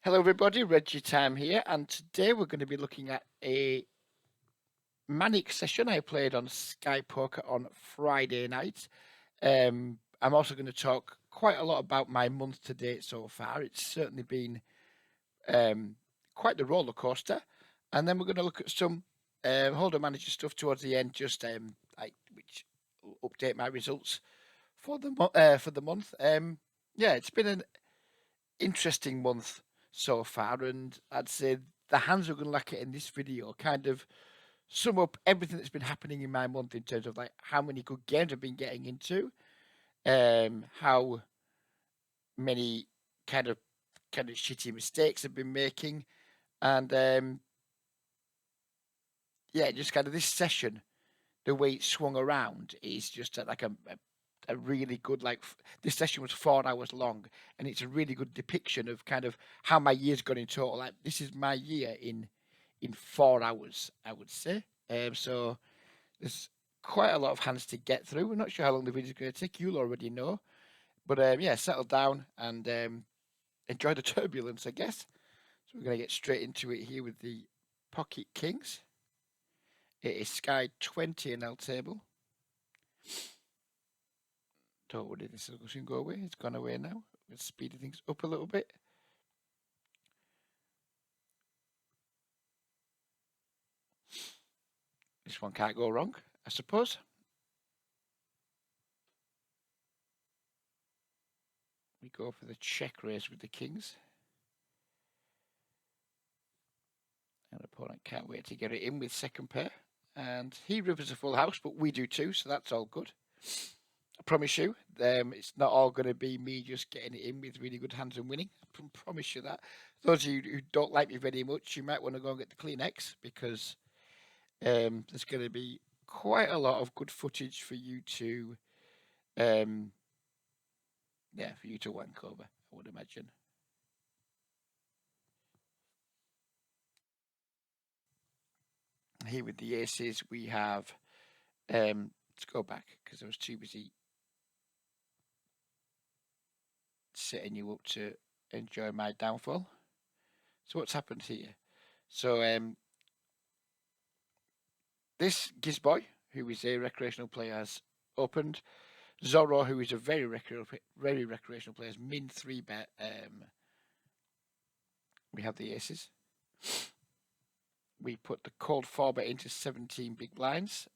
Hello everybody, Reggie Time here, and today we're going to be looking at a manic session I played on Sky Poker on Friday night. I'm also going to talk quite a lot about my month to date so far. It's certainly been um, quite the roller coaster, and then we're going to look at some holder manager stuff towards the end, just which will update my results for the month. Yeah, it's been an interesting month so far, and I'd say the hands we're going to look at in this video kind of sum up everything that's been happening in my month in terms of like how many good games I've been getting into, how many kind of shitty mistakes I've been making, and yeah, just kind of this session, the way it swung around is just a really good this session was 4 hours long, and it's a really good depiction of kind of how my year's gone in total. Like this is my year in 4 hours, I would say. So there's quite a lot of hands to get through. We're not sure how long the video's going to take. You'll already know, but yeah, settle down and enjoy the turbulence, I guess. So we're going to get straight into it here with the Pocket Kings. It is Sky 20 NL table. Don't worry, this will soon go away. It's gone away now. We're speeding things up a little bit. This one can't go wrong, I suppose. We go for the check raise with the kings. And opponent can't wait to get it in with second pair. And he rivers a full house, but we do too, so that's all good. I promise you, it's not all going to be me just getting it in with really good hands and winning. I can promise you that. Those of you who don't like me very much, you might want to go and get the Kleenex, because there's going to be quite a lot of good footage for you to, for you to wank over, I would imagine. Here with the aces, we have, let's go back because I was too busy setting you up to enjoy my downfall. So what's happened here? So this Gizboy, who is a recreational player, has opened. Zorro, who is a very recreational player, has min 3-bet. We have the aces. We put the cold 4-bet into 17 big blinds.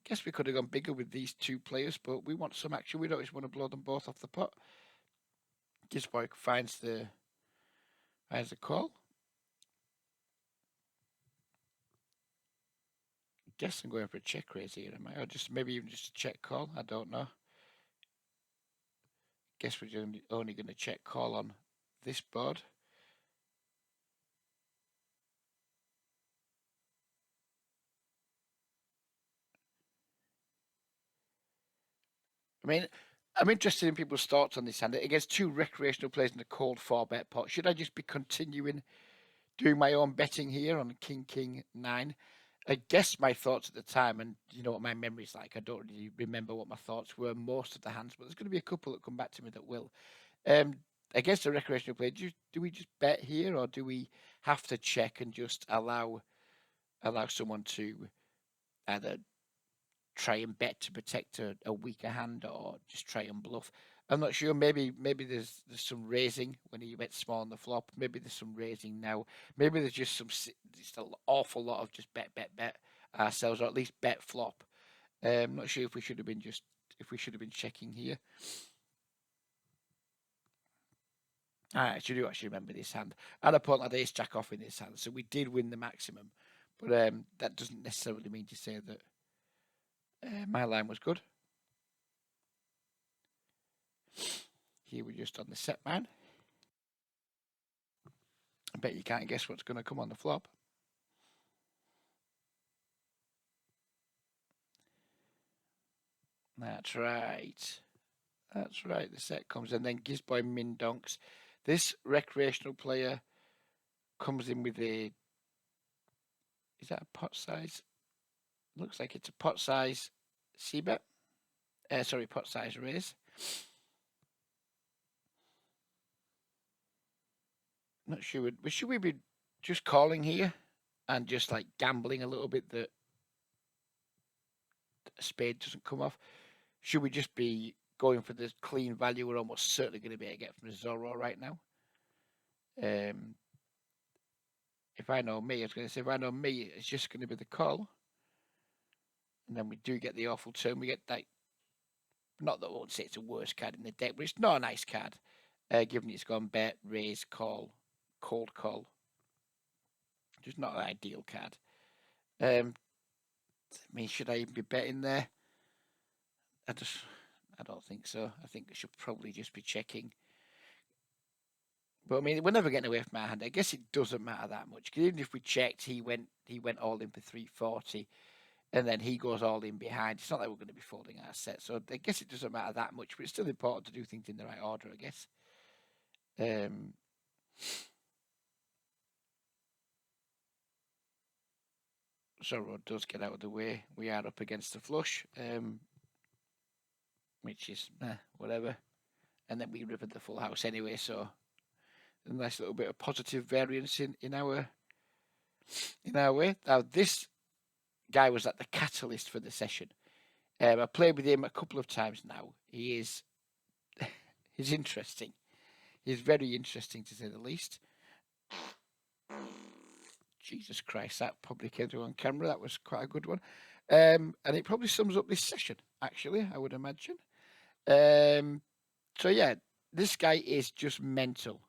Guess we could have gone bigger with these two players, but we want some action. We don't just want to blow them both off the pot. Gizboy finds the call. Guess I'm going for a check raise here, am I? Or just maybe even just a check call. I don't know. Guess we're only going to check call on this board. I mean, I'm interested in people's thoughts on this hand. Against two recreational players in a cold 4-bet pot, should I just be continuing doing my own betting here on King 9? I guess my thoughts at the time, and you know what my memory's like, I don't really remember what my thoughts were most of the hands, but there's going to be a couple that come back to me that will. Against a recreational player, do we just bet here, or do we have to check and just allow someone to either try and bet to protect a weaker hand, or just try and bluff? I'm not sure. Maybe there's some raising when he bet small on the flop. Maybe there's some raising now. Maybe there's just an awful lot of just bet ourselves, or at least bet flop. I'm not sure if we should have been checking here. I do actually remember this hand. And opponent had ace jack off in this hand, so we did win the maximum. But that doesn't necessarily mean to say that my line was good. Here we're just on the set man. I bet you can't guess what's going to come on the flop. That's right. That's right. The set comes and then Gizboy min donks. This recreational player comes in with a. Is that a pot size? Looks like it's a pot size c-bet. Sorry, pot size raise. Not sure. Should we be just calling here and just like gambling a little bit that a spade doesn't come off? Should we just be going for the clean value we're almost certainly going to be able to get from Zorro right now? If I know me, I was going to say, if I know me, it's just going to be the call. And then we do get the awful turn. We get like, not that I won't say it's the worst card in the deck, but it's not a nice card. Given it's gone bet, raise, call, cold call. Just not an ideal card. I mean, should I even be betting there? I don't think so. I think I should probably just be checking. But I mean, we're never getting away from our hand. I guess it doesn't matter that much. Because even if we checked, he went all in for 340, and then he goes all in behind. It's not like we're going to be folding our set. So I guess it doesn't matter that much. But it's still important to do things in the right order, I guess. Zorro does get out of the way. We are up against the flush, which is whatever. And then we rivered the full house anyway, so a nice little bit of positive variance in our way. Now this guy was like the catalyst for the session. I played with him a couple of times now. He's interesting. He's very interesting to say the least. Jesus Christ, that probably came through on camera. That was quite a good one. And it probably sums up this session, actually, I would imagine. So yeah, this guy is just mental.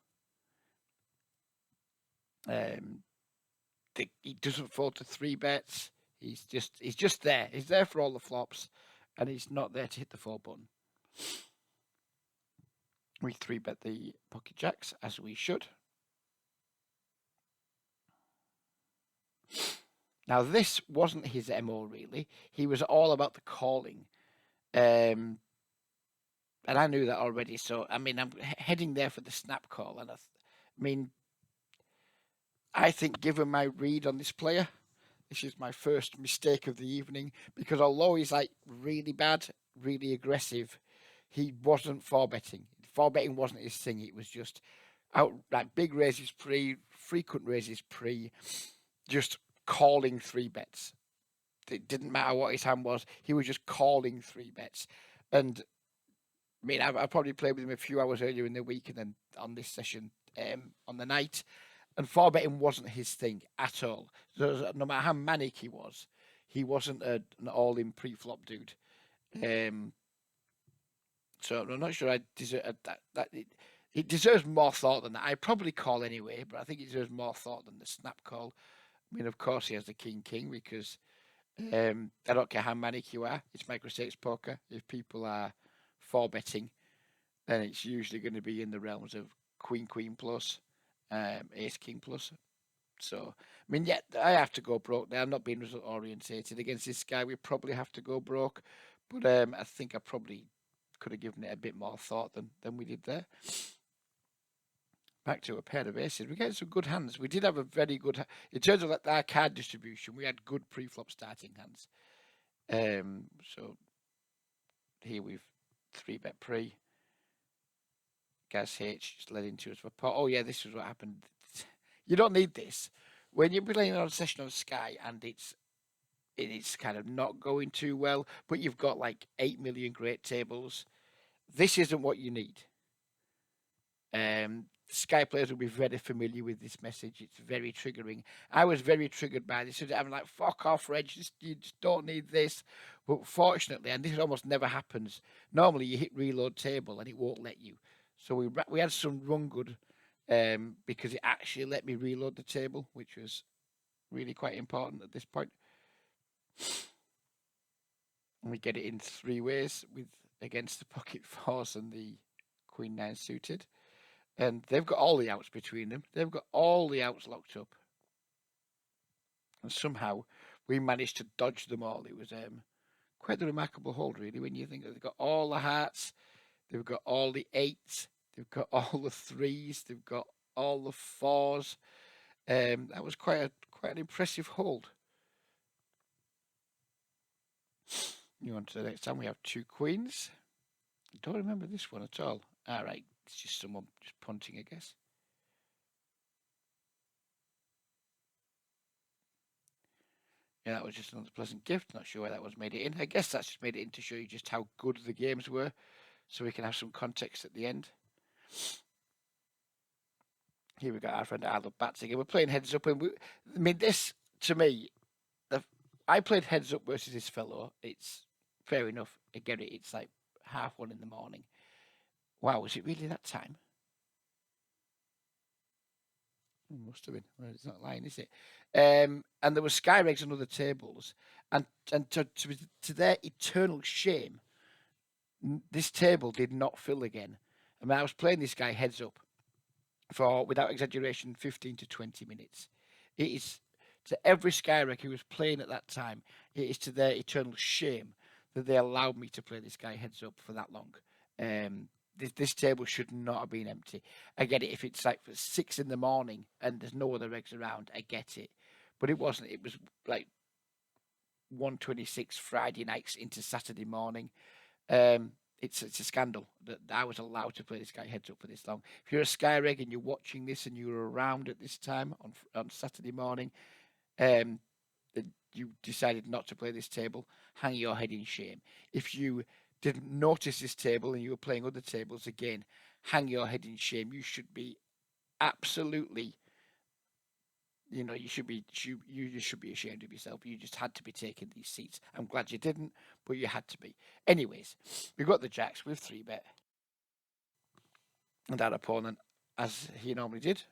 He doesn't fall to 3 bets. He's just there. He's there for all the flops, and he's not there to hit the 4 button. We 3 bet the pocket jacks, as we should. Now this wasn't his MO really. He was all about the calling. And I knew that already. So I mean, I'm heading there for the snap call, and I think given my read on this player, this is my first mistake of the evening, because although he's like really bad, really aggressive, he wasn't 4-betting. 4-betting wasn't his thing. It was just out like big raises pre, frequent raises pre, just calling 3 bets. It didn't matter what his hand was. He was just calling 3 bets. And I mean, I probably played with him a few hours earlier in the week and then on this session on the night. And 4-betting wasn't his thing at all. So no matter how manic he wasn't an all-in pre-flop dude. So I'm not sure I deserve that. It deserves more thought than that. I probably call anyway, but I think it deserves more thought than the snap call. I mean, of course, he has the king because I don't care how manic you are. It's micro-stakes poker. If people are 4-betting, then it's usually going to be in the realms of queen plus, ace king plus. So, I mean, yeah, I have to go broke there. I'm not being result orientated against this guy. We probably have to go broke, but I think I probably could have given it a bit more thought than we did there. Back to a pair of aces. We get some good hands. We did have a very good, in terms of our card distribution, we had good pre-flop starting hands. So here we've 3-bet pre. Gas H just led into us for pot. Oh yeah, this is what happened. You don't need this when you're playing on a session on Sky and it's kind of not going too well, but you've got like 8 million great tables. This isn't what you need. Sky players will be very familiar with this message. It's very triggering. I was very triggered by this. I'm like, fuck off, Reg. You just don't need this. But fortunately, and this almost never happens, normally you hit reload table and it won't let you. So we had some run good because it actually let me reload the table, which was really quite important at this point. And we get it in 3 ways with against the pocket 4s and the queen 9 suited. And they've got all the outs between them. They've got all the outs locked up. And somehow we managed to dodge them all. It was quite the remarkable hold, really, when you think that they've got all the hearts, they've got all the 8s, they've got all the 3s, they've got all the 4s. That was quite an impressive hold. You on to the next time. We have 2 queens. I don't remember this one at all. All right, it's just someone just punting, I guess. Yeah, that was just another pleasant gift. Not sure why that was made it in. I guess that's just made it in to show you just how good the games were, so we can have some context at the end. Here we got our friend Isle of Bats again. We're playing heads up, and I mean, this to me, I played heads up versus this fellow. It's fair enough. I get it. It's like 1:30 in the morning. Wow, was it really that time? Must have been. Well, it's not lying, is it? And there were sky eggs on other tables, and to their eternal shame, this table did not fill again. I mean, I was playing this guy heads up for, without exaggeration, 15 to 20 minutes. It is to every Skyrek who was playing at that time, it is to their eternal shame that they allowed me to play this guy heads up for that long. This table should not have been empty. I get it if it's like for 6 in the morning and there's no other eggs around. I get it, but it wasn't. It was like 1:26 Friday nights into Saturday morning. It's a scandal that I was allowed to play this guy heads up for this long. If you're a Skyreg and you're watching this and you're around at this time on Saturday morning, that you decided not to play this table, hang your head in shame. If you didn't notice this table and you were playing other tables again, hang your head in shame. You should be absolutely, you should be you should be ashamed of yourself. You just had to be taking these seats. I'm glad you didn't, but you had to be. Anyways, we've got the jacks with 3-bet, and our opponent, as he normally did,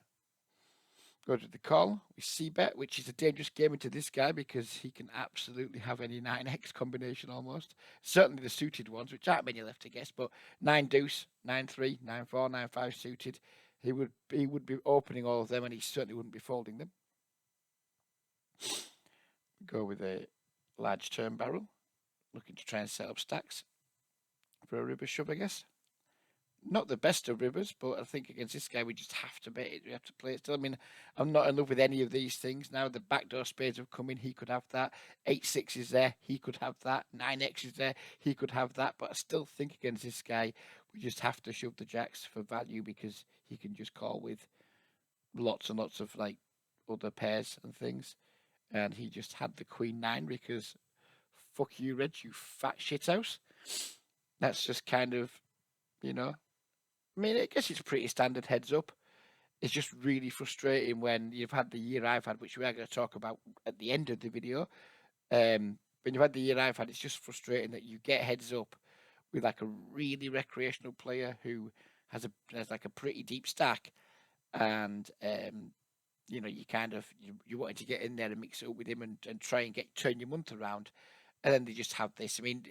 goes with the call. We c-bet, which is a dangerous game into this guy because he can absolutely have any 9x combination almost. Certainly the suited ones, which aren't many left to guess, but 9 deuce, 9-3, 9-4, 9-5 suited. He would be opening all of them, and he certainly wouldn't be folding them. Go with a large turn barrel, looking to try and set up stacks for a river shove, I guess. Not the best of rivers, but I think against this guy we just have to bet it. We have to play it still. I mean, I'm not in love with any of these things. Now the backdoor spades have come in, he could have that. 8-6 is there, he could have that. 9x is there, he could have that. But I still think against this guy, we just have to shove the jacks for value because he can just call with lots and lots of like other pairs and things. And he just had the queen 9 because fuck you, Reg, you fat shithouse. That's just kind of, I mean, I guess it's pretty standard heads up. It's just really frustrating when you've had the year I've had, which we are going to talk about at the end of the video. When you've had the year I've had, it's just frustrating that you get heads up with like a really recreational player who has like a pretty deep stack, and you kind of you wanted to get in there and mix it up with him and try and turn your month around, and then they just have this. I mean,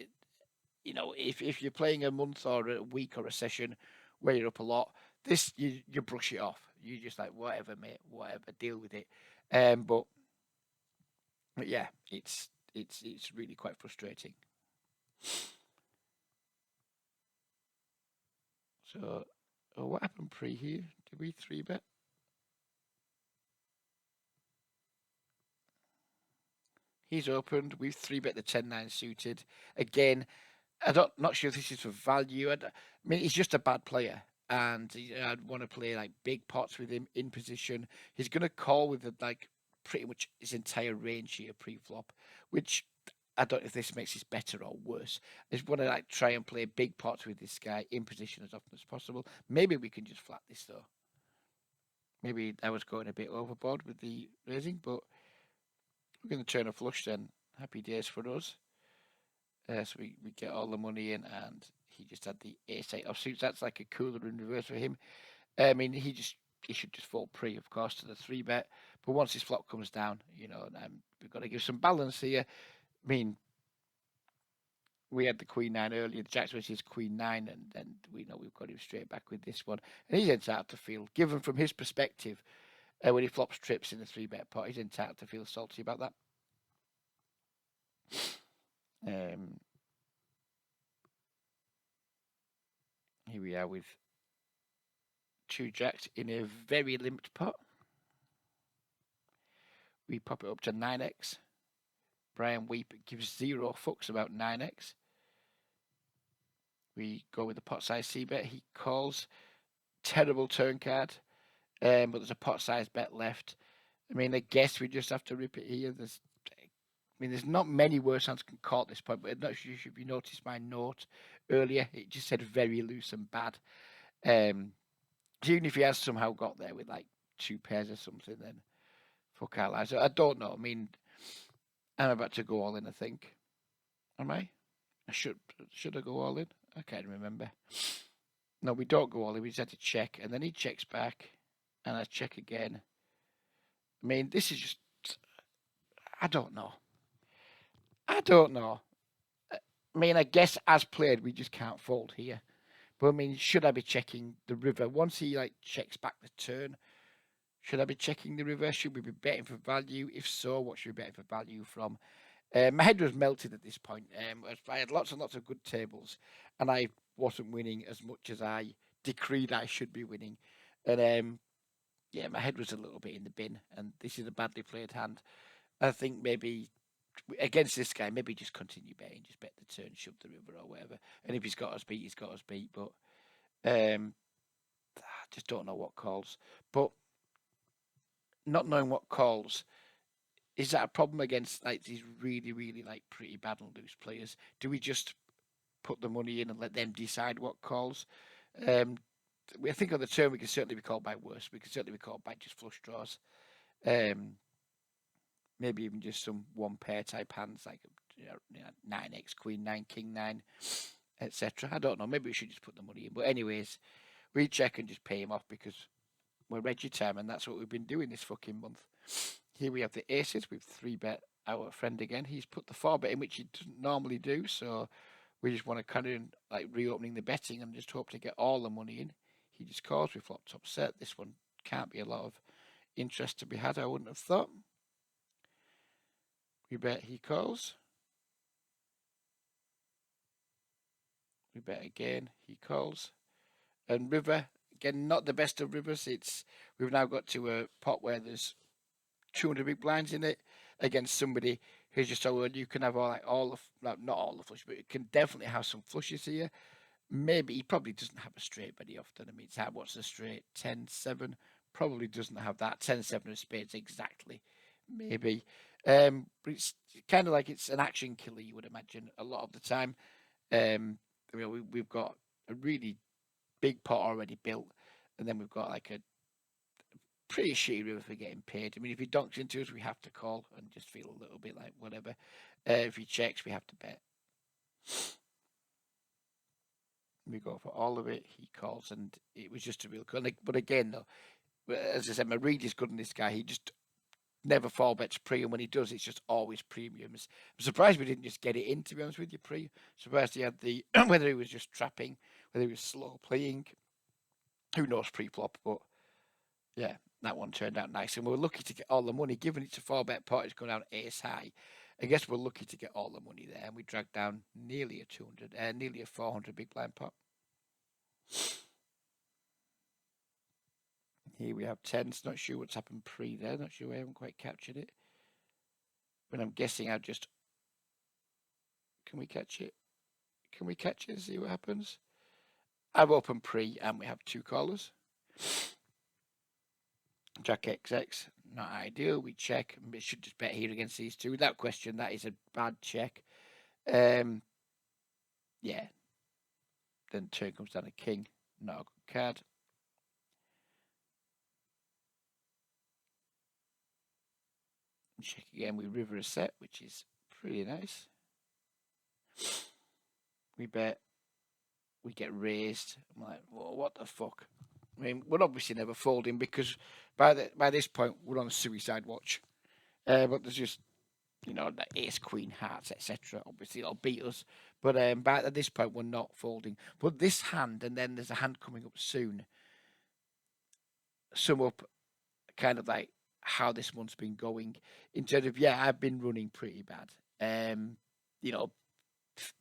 if you're playing a month or a week or a session where you're up a lot, this you brush it off. You just like whatever, mate, whatever, deal with it. But yeah, it's really quite frustrating. So, what happened pre here? Did we 3-bet? He's opened. We've 3-bet the 10-9 suited. Again, not sure if this is for value. I mean, he's just a bad player, and I'd want to play like big pots with him in position. He's going to call with like pretty much his entire range here pre-flop, which I don't know if this makes this better or worse. I just want to like try and play big pots with this guy in position as often as possible. Maybe we can just flat this though. Maybe I was going a bit overboard with the raising, but we're going to turn a flush then. Happy days for us. So we get all the money in, and he just had the ace-8 offsuits. That's like a cooler in reverse for him. I mean, he should just fall pre, of course, to the 3-bet. But once his flop comes down, we've got to give some balance here. I mean, we had the queen 9 earlier. The Jack's versus queen 9, and then we know we've got him straight back with this one. And he's entitled to feel, given from his perspective, when he flops trips in the 3-bet pot, he's entitled to feel salty about that. Here we are with 2 jacks in a very limped pot. We pop it up to 9x. Brian Weep gives 0 fucks about 9x. We go with the pot size c-bet. He calls. Terrible turn card. But there's a pot size bet left. I mean, I guess we just have to rip it here. mean, there's not many worse hands can call at this point, but I'm not sure if you noticed my note earlier. It just said very loose and bad. So even if he has somehow got there with like two pairs or something, then fuck our lives. I don't know. I mean, I'm about to go all in, I think. Am I? I should I go all in? I can't remember. No, we don't go all in. We just had to check, and then he checks back, and I check again. I mean, this is just. I don't know. I don't know. I mean, I guess as played, we just can't fold here. But I mean, should I be checking the river once he like checks back the turn? Should I be checking the river? Should we be betting for value? If so, what should we be betting for value from? My head was melted at this point. I had lots and lots of good tables, and I wasn't winning as much as I decreed I should be winning. And yeah, my head was a little bit in the bin. And this is a badly played hand. I think maybe against this guy, maybe just continue betting, just bet the turn, shove the river or whatever. And if he's got us beat, he's got us beat. But I just don't know what calls. But not knowing what calls, is that a problem against like these really, really like pretty bad and loose players? Do we just put the money in and let them decide what calls? Um, I think on the turn we can certainly be called by worse. We can certainly be called by just flush draws. Um, Maybe even just some one pair type hands like 9x queen 9 king 9, etc. I don't know. Maybe we should just put the money in. But anyways, we check and just pay him off because we're Reggie time, and that's what we've been doing this fucking month. Here we have the aces. We've 3-bet our friend again. He's put the 4-bet in, which he doesn't normally do. So we just want to kind of like reopening the betting and just hope to get all the money in. He just calls. We flop top set. This one can't be a lot of interest to be had, I wouldn't have thought. We bet he calls. We bet again. He calls. And river, again, not the best of rivers. We've now got to a pot where there's 200 big blinds in it against somebody who's just told you can have all of not all the flushes, but you can definitely have some flushes here. Maybe he probably doesn't have a straight very often. I mean, what's the straight? 10-7. Probably doesn't have that. 10-7 of spades exactly. Maybe. But it's kind of like it's an action killer, you would imagine, a lot of the time. We've got a really big pot already built, and then we've got like a pretty shitty river for getting paid. I mean, if he donks into us, we have to call and just feel a little bit like whatever. If he checks, we have to bet. We go for all of it. He calls, and it was just a real call. But again, though, as I said, my read is good on this guy. He just never 4-bets pre, and when he does, it's just always premiums. I'm surprised we didn't just get it in, to be honest with you, pre. Surprised he had the, whether he was just trapping, whether he was slow playing. Who knows pre-flop, but yeah, that one turned out nice. And we're lucky to get all the money, given it's a 4-bet pot, it's going down ace high. I guess we're lucky to get all the money there, and we dragged down nearly a 200, nearly a 400 big blind pot. Here we have tens. Not sure what's happened pre there. Not sure. I haven't quite captured it. But I'm guessing I've just. Can we catch it? Can we catch it and see what happens? I've opened pre and we have 2 callers. Jack XX, not ideal. We check. We should just bet here against these two. Without question, that is a bad check. Yeah. Then turn comes down a king. Not a good card. Check again. We river a set, which is pretty nice. We bet. We get raised. I'm like, well, what the fuck? I mean, we're obviously never folding because by this point we're on a suicide watch. But there's just the ace, queen, hearts, etc. Obviously, it'll beat us. But at this point, we're not folding. But this hand, and then there's a hand coming up soon. Sum up kind of like how this month's been going in terms of I've been running pretty bad.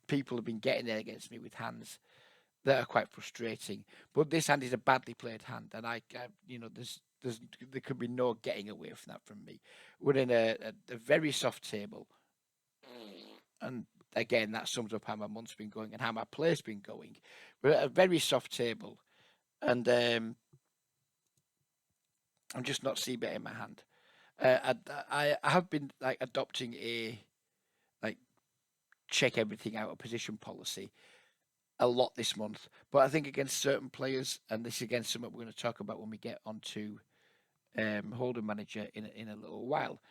People have been getting there against me with hands that are quite frustrating. But this hand is a badly played hand, and there could be no getting away from that from me. We're in a very soft table, and again that sums up how my month's been going and how my play's been going. We're at a very soft table, and I'm just not c-betting my hand. I have been like adopting a check everything out of position policy a lot this month. But I think against certain players, and this is again something we're going to talk about when we get onto holding manager in a little while.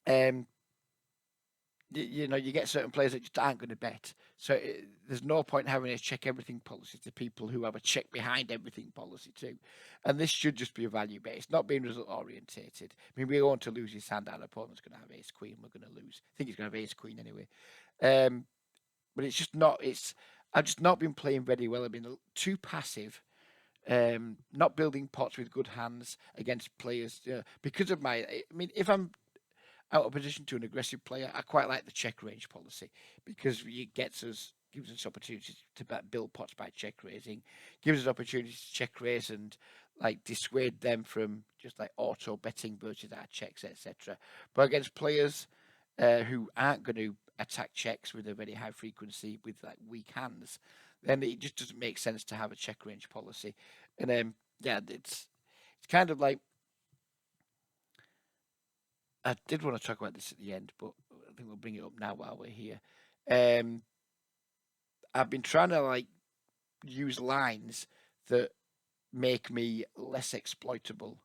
Um, you get certain players that just aren't going to bet. So there's no point having a check everything policy to people who have a check behind everything policy too. And this should just be a value based, not being result orientated. I mean, we're going to lose his hand. Our opponent's going to have ace queen. We're going to lose. I think he's going to have ace queen anyway. But it's just not. I've just not been playing very well. I've been too passive. Not building pots with good hands against players because of my. I mean, if I'm out of position to an aggressive player, I quite like the check range policy because it gives us opportunities to build pots by check raising, gives us opportunities to check raise and like dissuade them from just like auto betting versus our checks, etc. But against players who aren't going to attack checks with a very high frequency with like weak hands, then it just doesn't make sense to have a check range policy. And it's kind of like I did want to talk about this at the end, but I think we'll bring it up now while we're here. Um, I've been trying to like use lines that make me less exploitable,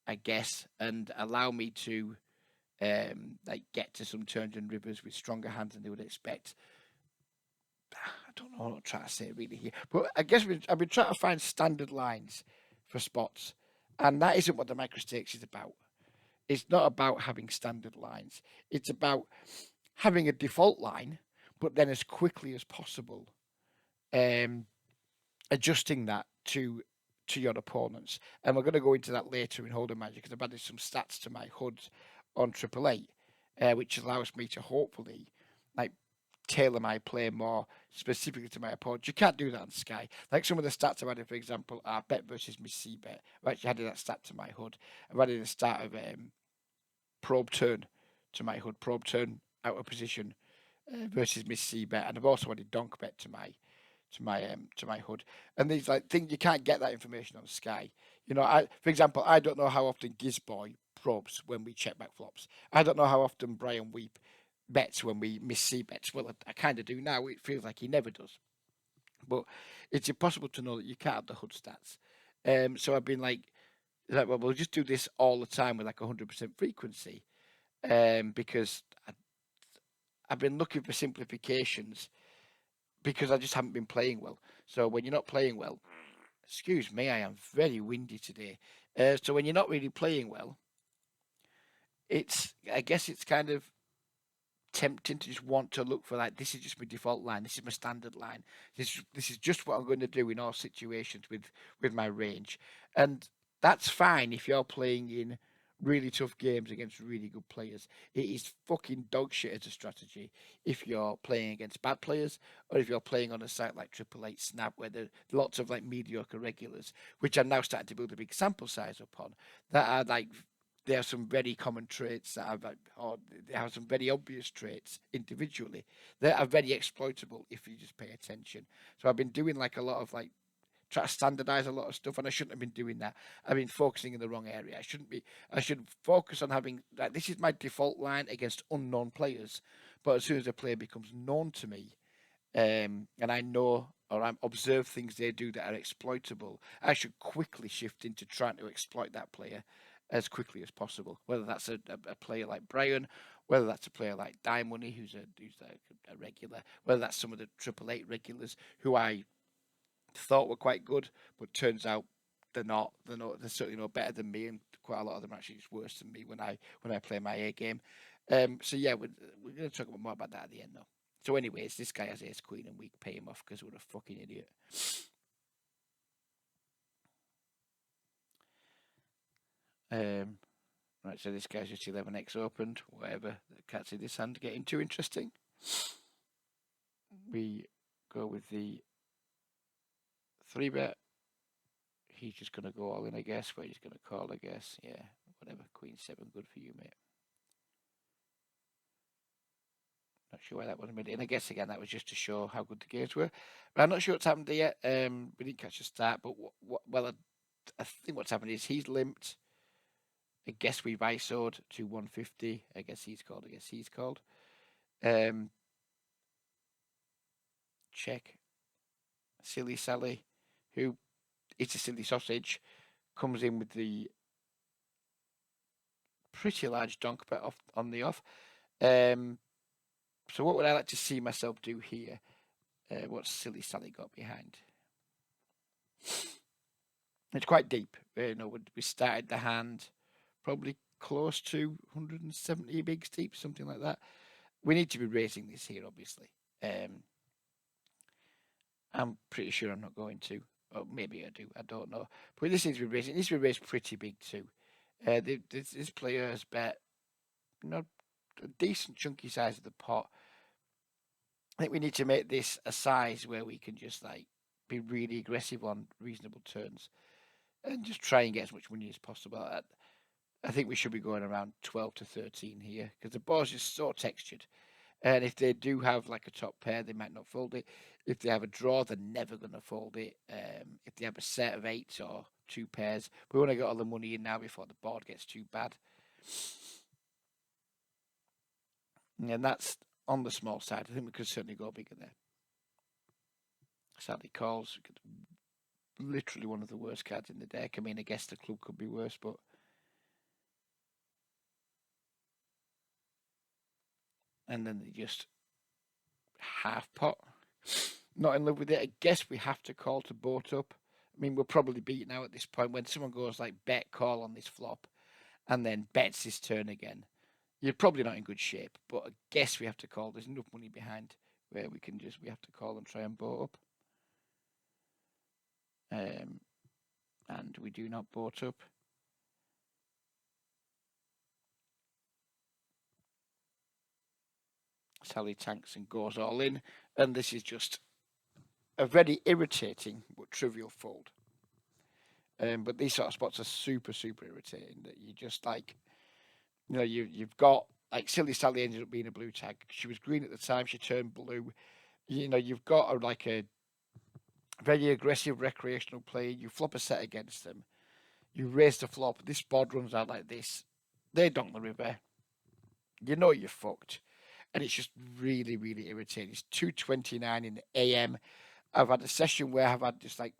I guess, and allow me to like get to some turns and rivers with stronger hands than they would expect. I don't know what I'm trying to say really here, but I guess I've been trying to find standard lines for spots, and that isn't what the micro stakes is about. It's not about having standard lines. It's about having a default line, but then as quickly as possible, um, adjusting that to your opponents. And we're going to go into that later in Hold'em Magic because I've added some stats to my HUD on Triple Eight, which allows me to hopefully like tailor my play more specifically to my opponent. You can't do that on Sky. Like some of the stats I've added, for example, are bet versus miss C bet. I've actually added that stat to my HUD. I've added a stat of probe turn to my HUD, probe turn out of position versus miss C bet, and I've also added donk bet to my HUD. And these like things you can't get that information on Sky. For example, I don't know how often Gizboy probes when we check back flops. I don't know how often Brian Weep bets when we miss C bets. Well, I kind of do now. It feels like he never does. But it's impossible to know that you can't have the HUD stats. So I've been like, well, we'll just do this all the time with like 100% frequency, because I've been looking for simplifications because I just haven't been playing well. So when you're not playing well, excuse me, I am very windy today. So when you're not really playing well, I guess it's kind of tempting to just want to look for like this is just my default line, this is my standard line, this is just what I'm going to do in all situations with my range, and that's fine if you're playing in really tough games against really good players. It is fucking dog shit as a strategy if you're playing against bad players or if you're playing on a site like Triple Eight Snap where there are lots of like mediocre regulars, which I'm now starting to build a big sample size upon, that are like there are some very common traits that have, or they have some very obvious traits individually that are very exploitable if you just pay attention. So I've been doing like a lot of like try to standardize a lot of stuff, and I shouldn't have been doing that. I've been focusing in the wrong area. I shouldn't be. I should focus on having like this is my default line against unknown players. But as soon as a player becomes known to me, and I know or I observe things they do that are exploitable, I should quickly shift into trying to exploit that player as quickly as possible. Whether that's a player like Brian, whether that's a player like Money, who's like a regular, whether that's some of the Triple Eight regulars who I thought were quite good, but turns out they're not. They're not. They're certainly no better than me, and quite a lot of them are actually just worse than me when I play my A game. So yeah, we're going to talk more about that at the end though. So, anyways, this guy has ace queen, and we pay him off because we're a fucking idiot. Right, so this guy's just 11x opened. Whatever. Can't see this hand getting too interesting. We go with the 3-bet. He's just going to go all in, I guess. But he's going to call, I guess. Yeah, whatever. Queen 7, good for you, mate. Not sure why that wasn't made. And I guess again that was just to show how good the games were. But I'm not sure what's happened yet. We didn't catch the start, but I think what's happened is he's limped. I guess we've ISO'd to 150. I guess he's called. Um, check. Silly Sally, who eats a silly sausage, comes in with the pretty large donk bet off on the off. Um, so what would I like to see myself do here? What Silly Sally got behind? It's quite deep. We started the hand probably close to 170 bigs deep, something like that. We need to be raising this here, obviously. Um, I'm pretty sure I'm not going to. Or maybe I do. I don't know. But this needs to be raised. It needs to be raised pretty big too. This player has bet a decent chunky size of the pot. I think we need to make this a size where we can just like be really aggressive on reasonable turns and just try and get as much money as possible. I think we should be going around 12 to 13 here because the board's just so textured. And if they do have like a top pair, they might not fold it. If they have a draw, they're never going to fold it. If they have a set of eights or two pairs, we want to get all the money in now before the board gets too bad. And that's on the small side. I think we could certainly go bigger there. Sadly, calls literally one of the worst cards in the deck. I mean, I guess the club could be worse, but and then they just half pot. Not in love with it. I guess we have to call to boat up. I mean, we're probably beat now at this point. When someone goes like bet call on this flop and then bets his turn again, you're probably not in good shape. But I guess we have to call. There's enough money behind where we have to call and try and boat up. And we do not boat up. Sally tanks and goes all in, and this is just a very irritating but trivial fold. But these sort of spots are super, super irritating. That you just like, you've got like Silly Sally ended up being a blue tag. She was green at the time. She turned blue. You've got a very aggressive recreational player. You flop a set against them. You raise the flop. This board runs out like this. They donk the river. You know you're fucked. And it's just really, really irritating. It's 2:29 in the AM. I've had a session where I've had just like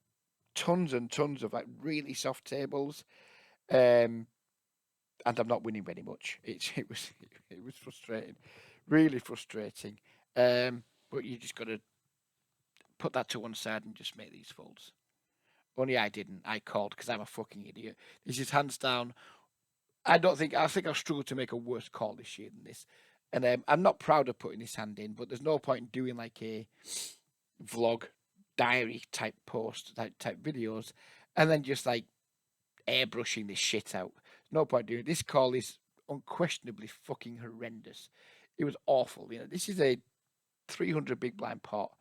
tons and tons of like really soft tables, and I'm not winning very much. It was frustrating, really frustrating. But you just got to put that to one side and just make these folds. Only I didn't. I called because I'm a fucking idiot. This is hands down. I think I'll struggle to make a worse call this year than this. And I'm not proud of putting this hand in, but there's no point in doing like a vlog diary type post type videos and then just like airbrushing this shit out. No point doing it. This call is unquestionably fucking horrendous. It was awful. This is a 300 big blind pot,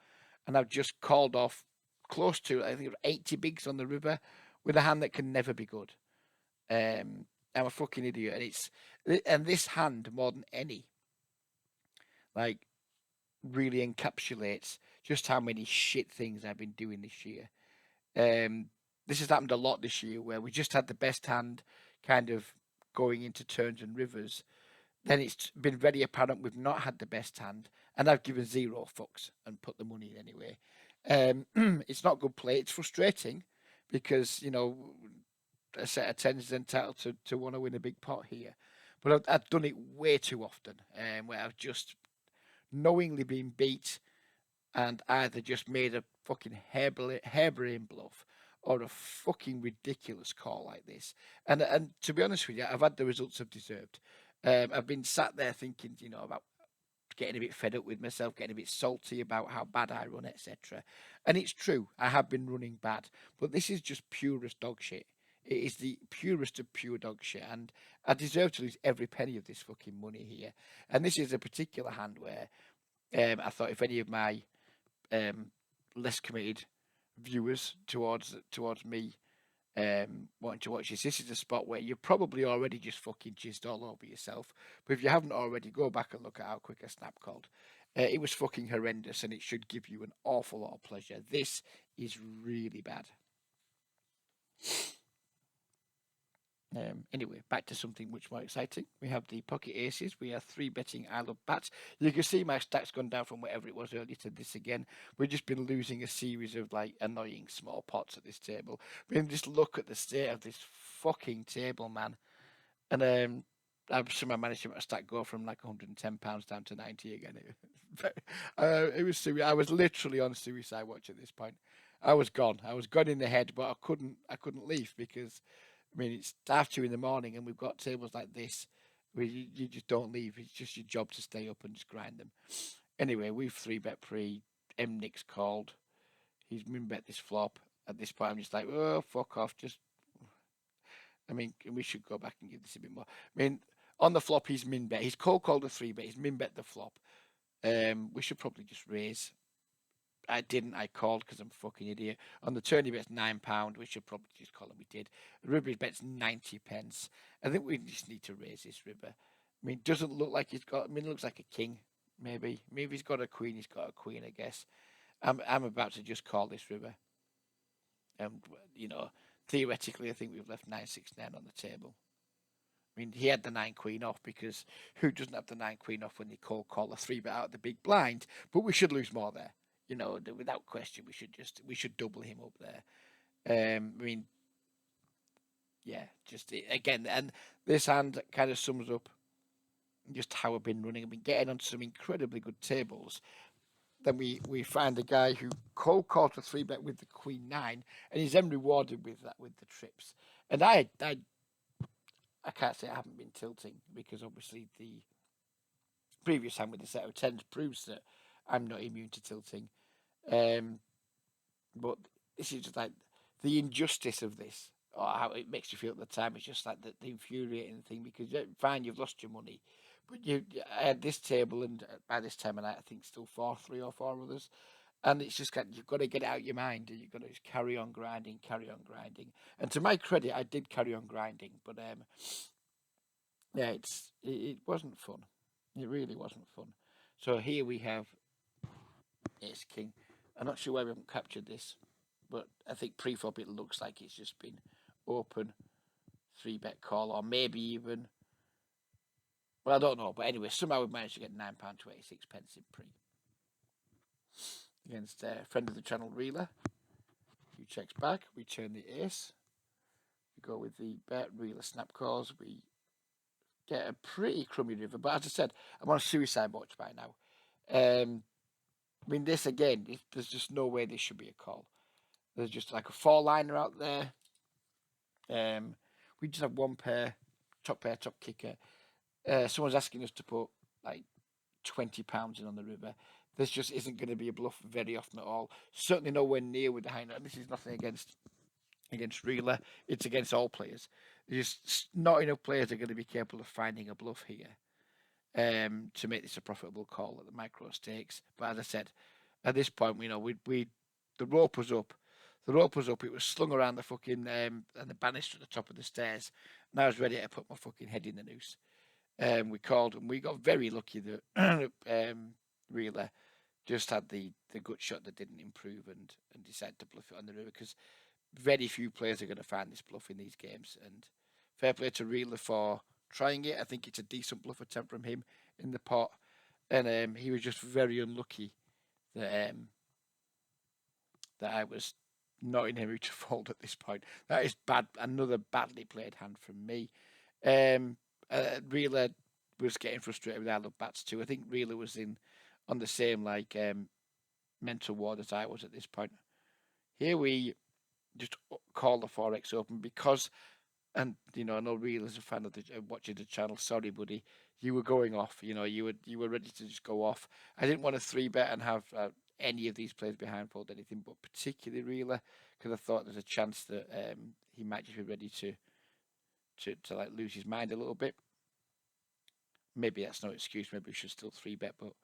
and I've just called off close to I think 80 bigs on the river with a hand that can never be good. I'm a fucking idiot, and this hand more than any like really encapsulates just how many shit things I've been doing this year. This has happened a lot this year where we just had the best hand kind of going into turns and rivers. Then it's been very apparent we've not had the best hand, and I've given zero fucks and put the money in anyway. It's not good play. It's frustrating because, a set of tens is entitled to want to win a big pot here. But I've done it way too often, where I've just knowingly been beat and either just made a fucking harebrained bluff or a fucking ridiculous call like this. And to be honest with you, I've had the results I've deserved. I've been sat there thinking, about getting a bit fed up with myself, getting a bit salty about how bad I run, etc. And it's true, I have been running bad, but this is just purest dog shit. It is the purest of pure dog shit, and I deserve to lose every penny of this fucking money here. And this is a particular hand where I thought if any of my less committed viewers towards me wanting to watch this is a spot where you're probably already just fucking jizzed all over yourself. But if you haven't already, go back and look at how quick a snap called. It was fucking horrendous, and it should give you an awful lot of pleasure. This is really bad. Anyway, back to something much more exciting. We have the pocket aces. We are three betting I love bats. You can see my stack's gone down from whatever it was earlier to this again. We've just been losing a series of like annoying small pots at this table. I mean, just look at the state of this fucking table, man. And I've somehow managed to make a stack go from like £110 down to 90 again. It was I was literally on suicide watch at this point. I was gone. I was gone in the head, but I couldn't leave because I mean, it's after in the morning, and we've got tables like this where you just don't leave. It's just your job to stay up and just grind them. Anyway, we've three bet pre. Nick's called. He's min bet this flop. At this point, I'm just like, oh, fuck off. Just, I mean, we should go back and give this a bit more. I mean, on the flop, he's min bet. He's cold called a three bet. He's min bet the flop. We should probably just raise. I didn't. I called because I'm a fucking idiot. On the turn, he bets £9. We should probably just call him. We did. Ribber bets 90 pence. I think we just need to raise this Ribber. I mean, doesn't look like he's got. I mean, it looks like a king. Maybe he's got a queen. He's got a queen. I guess. I'm about to just call this Ribber. And theoretically, I think we've left 9-6-9 on the table. I mean, he had the 9 queen off because who doesn't have the 9 queen off when they call a three bet out of the big blind? But we should lose more there. Without question, we should double him up there. I mean, yeah, again, and this hand kind of sums up just how I've been running. I've been getting on some incredibly good tables. Then we find a guy who cold called a three bet with the queen 9, and he's then rewarded with that with the trips. And I can't say I haven't been tilting because obviously the previous hand with the set of 10s proves that I'm not immune to tilting. But this is just like the injustice of this, or how it makes you feel at the time. It's just like the infuriating thing because fine, you've lost your money, but I had this table, and by this time of night, I think still 3 or 4 others, and it's just kind of, you've got to get it out of your mind, and you've got to just carry on grinding. And to my credit, I did carry on grinding, but yeah, it wasn't fun. It really wasn't fun. So here we have Ace King. I'm not sure why we haven't captured this, but I think pre-flop it looks like it's just been open 3-bet call, or maybe even, well, I don't know, but anyway, somehow we've managed to get £9.26 in pre against a friend of the channel, Reeler, who checks back. We turn the ace. We go with the bet. Reeler snap calls. We get a pretty crummy river, but as I said, I'm on a suicide watch by now. I mean, this again, there's just no way this should be a call. There's just like a 4-liner out there. We just have one pair, top kicker. Someone's asking us to put like £20 in on the river. This just isn't going to be a bluff very often at all. Certainly nowhere near with the high note. This is nothing against Reeler. It's against all players. There's just not enough players are going to be capable of finding a bluff here to make this a profitable call at the micro stakes. But as I said, at this point, we the rope was up. The rope was up. It was slung around the fucking and the banister at the top of the stairs. And I was ready to put my fucking head in the noose. We called, and we got very lucky that Reeler just had the gut shot that didn't improve and decided to bluff it on the river, because very few players are going to find this bluff in these games. And fair play to Reeler for trying it. I think it's a decent bluff attempt from him in the pot. And he was just very unlucky that I was not in him to fold at this point. That is bad. Another badly played hand from me. Reeler was getting frustrated with I love bats too. I think Reeler was on the same mental ward as I was at this point. Here we just call the 4x open because, and I know Reeler's a fan of watching the channel. Sorry, buddy, you were going off. You were ready to just go off. I didn't want to 3-bet and have any of these players behind fold anything, but particularly Reeler, because I thought there's a chance that he might just be ready to like lose his mind a little bit. Maybe that's no excuse. Maybe we should still 3-bet, but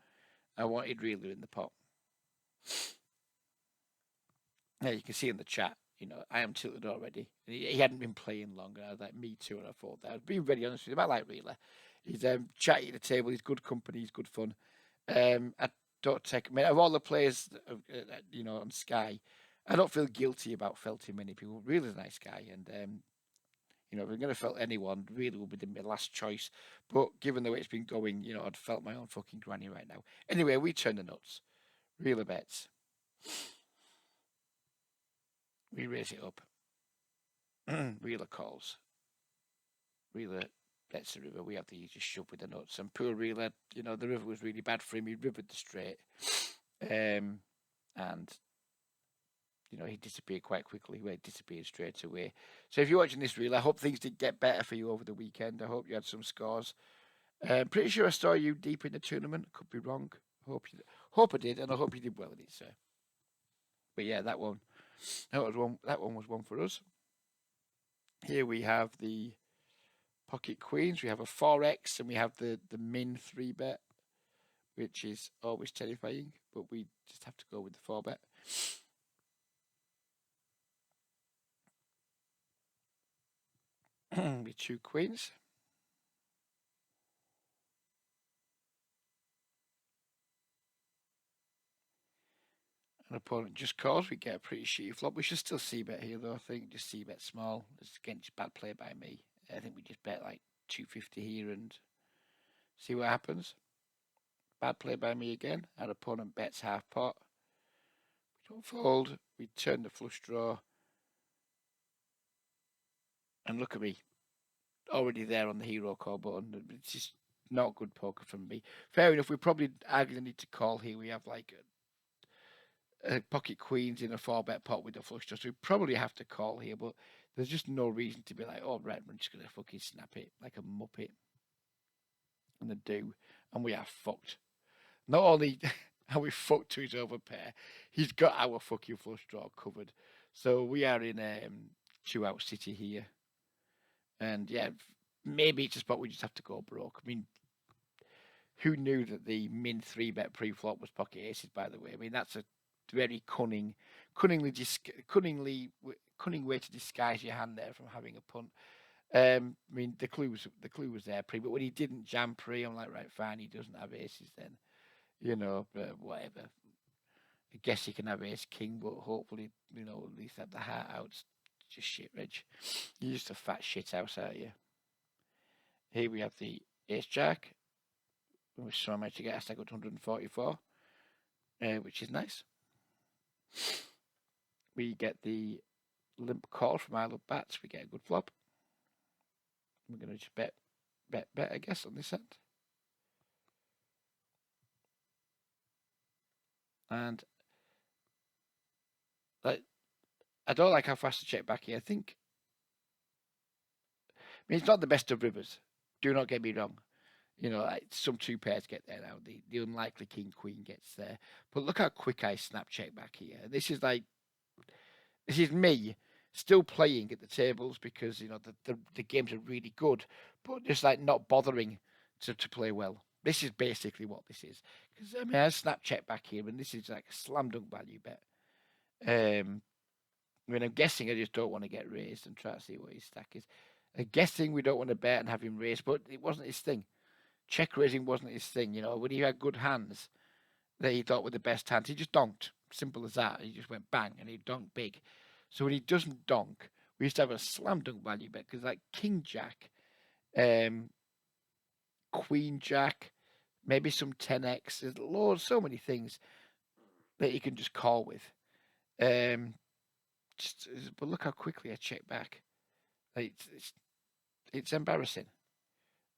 I wanted Reeler in the pot. Now you can see in the chat, I am tilted already. He hadn't been playing longer. I was like, me too, and I thought that. I was being very honest with him. I like Reeler. He's chatty at the table. He's good company. He's good fun. I don't take. I mean, of all the players, on Sky, I don't feel guilty about felting many people. Reeler's a nice guy, and You know, if I'm going to felt anyone, really would be my last choice. But given the way it's been going, you know, I'd felt my own fucking granny right now. Anyway, we turn the nuts. Reeler bets. We raise it up. Reeler calls. Reeler bets the river. We have the just shove with the nuts. And poor Reeler, you know, the river was really bad for him. He rivered the straight. And you know, he disappeared quite quickly. He disappeared straight away. So if you're watching this reel, I hope things did get better for you over the weekend. I hope you had some scores. Pretty sure I saw you deep in the tournament. Could be wrong. Hope I did, and I hope you did well in it, sir. But yeah, that one was one for us. Here we have the pocket queens. We have a 4x, and we have the min 3-bet, which is always terrifying. But we just have to go with the 4-bet. With 2 queens. An opponent just calls, we get a pretty shitty flop. We should still c-bet here though, I think. Just c-bet small. It's again just bad play by me. I think we just bet like 250 here and see what happens. Bad play by me again. Our opponent bets half pot. We don't fold. We turn the flush draw. And look at me. Already there on the hero call button. It's just not good poker from me. Fair enough, we probably arguably need to call here. We have like pocket queens in a 4-bet pot with a flush draw. So we probably have to call here, but there's just no reason to be like, oh, right, we're just going to fucking snap it like a muppet. And they do. And we are fucked. Not only are we fucked to his overpair, he's got our fucking flush draw covered. So we are in 2-out city here. And yeah, maybe it's a spot we just have to go broke. I mean, who knew that the min 3-bet pre-flop was pocket aces, by the way? I mean, that's a very cunning way to disguise your hand there from having a punt. I mean, the clue was there pre, but when he didn't jam pre, I'm like, right, fine, he doesn't have aces then, you know, but whatever. I guess he can have ace king, but hopefully, you know, at least have the heart out. It's just shit, Reg. You're just a fat shit house, aren't you? Here we have the ace jack, which so I managed to get a stack up to 144, which is nice. We get the limp call from Isle of Bats. We get a good flop. We're going to just bet, I guess, on this end. And like, I don't like how fast to check back here. I mean, it's not the best of rivers. Do not get me wrong. You know, like some 2 pairs get there now. The unlikely king queen gets there. But look how quick I snap check back here. This is me still playing at the tables because, you know, the games are really good, but just like not bothering to play well. This is basically what this is. Because I mean, I snap check back here, and this is like a slam dunk value bet. I mean, I'm guessing I just don't want to get raised and try to see what his stack is. I'm guessing we don't want to bet and have him raised, but it wasn't his thing. Check raising wasn't his thing. You know, when he had good hands that he thought were the best hands, he just donked. Simple as that. He just went bang and he donked big. So when he doesn't donk, we used to have a slam dunk value bet because like King Jack, Queen Jack, maybe some 10x. There's so many things that you can just call with. But look how quickly I check back. Like, it's embarrassing.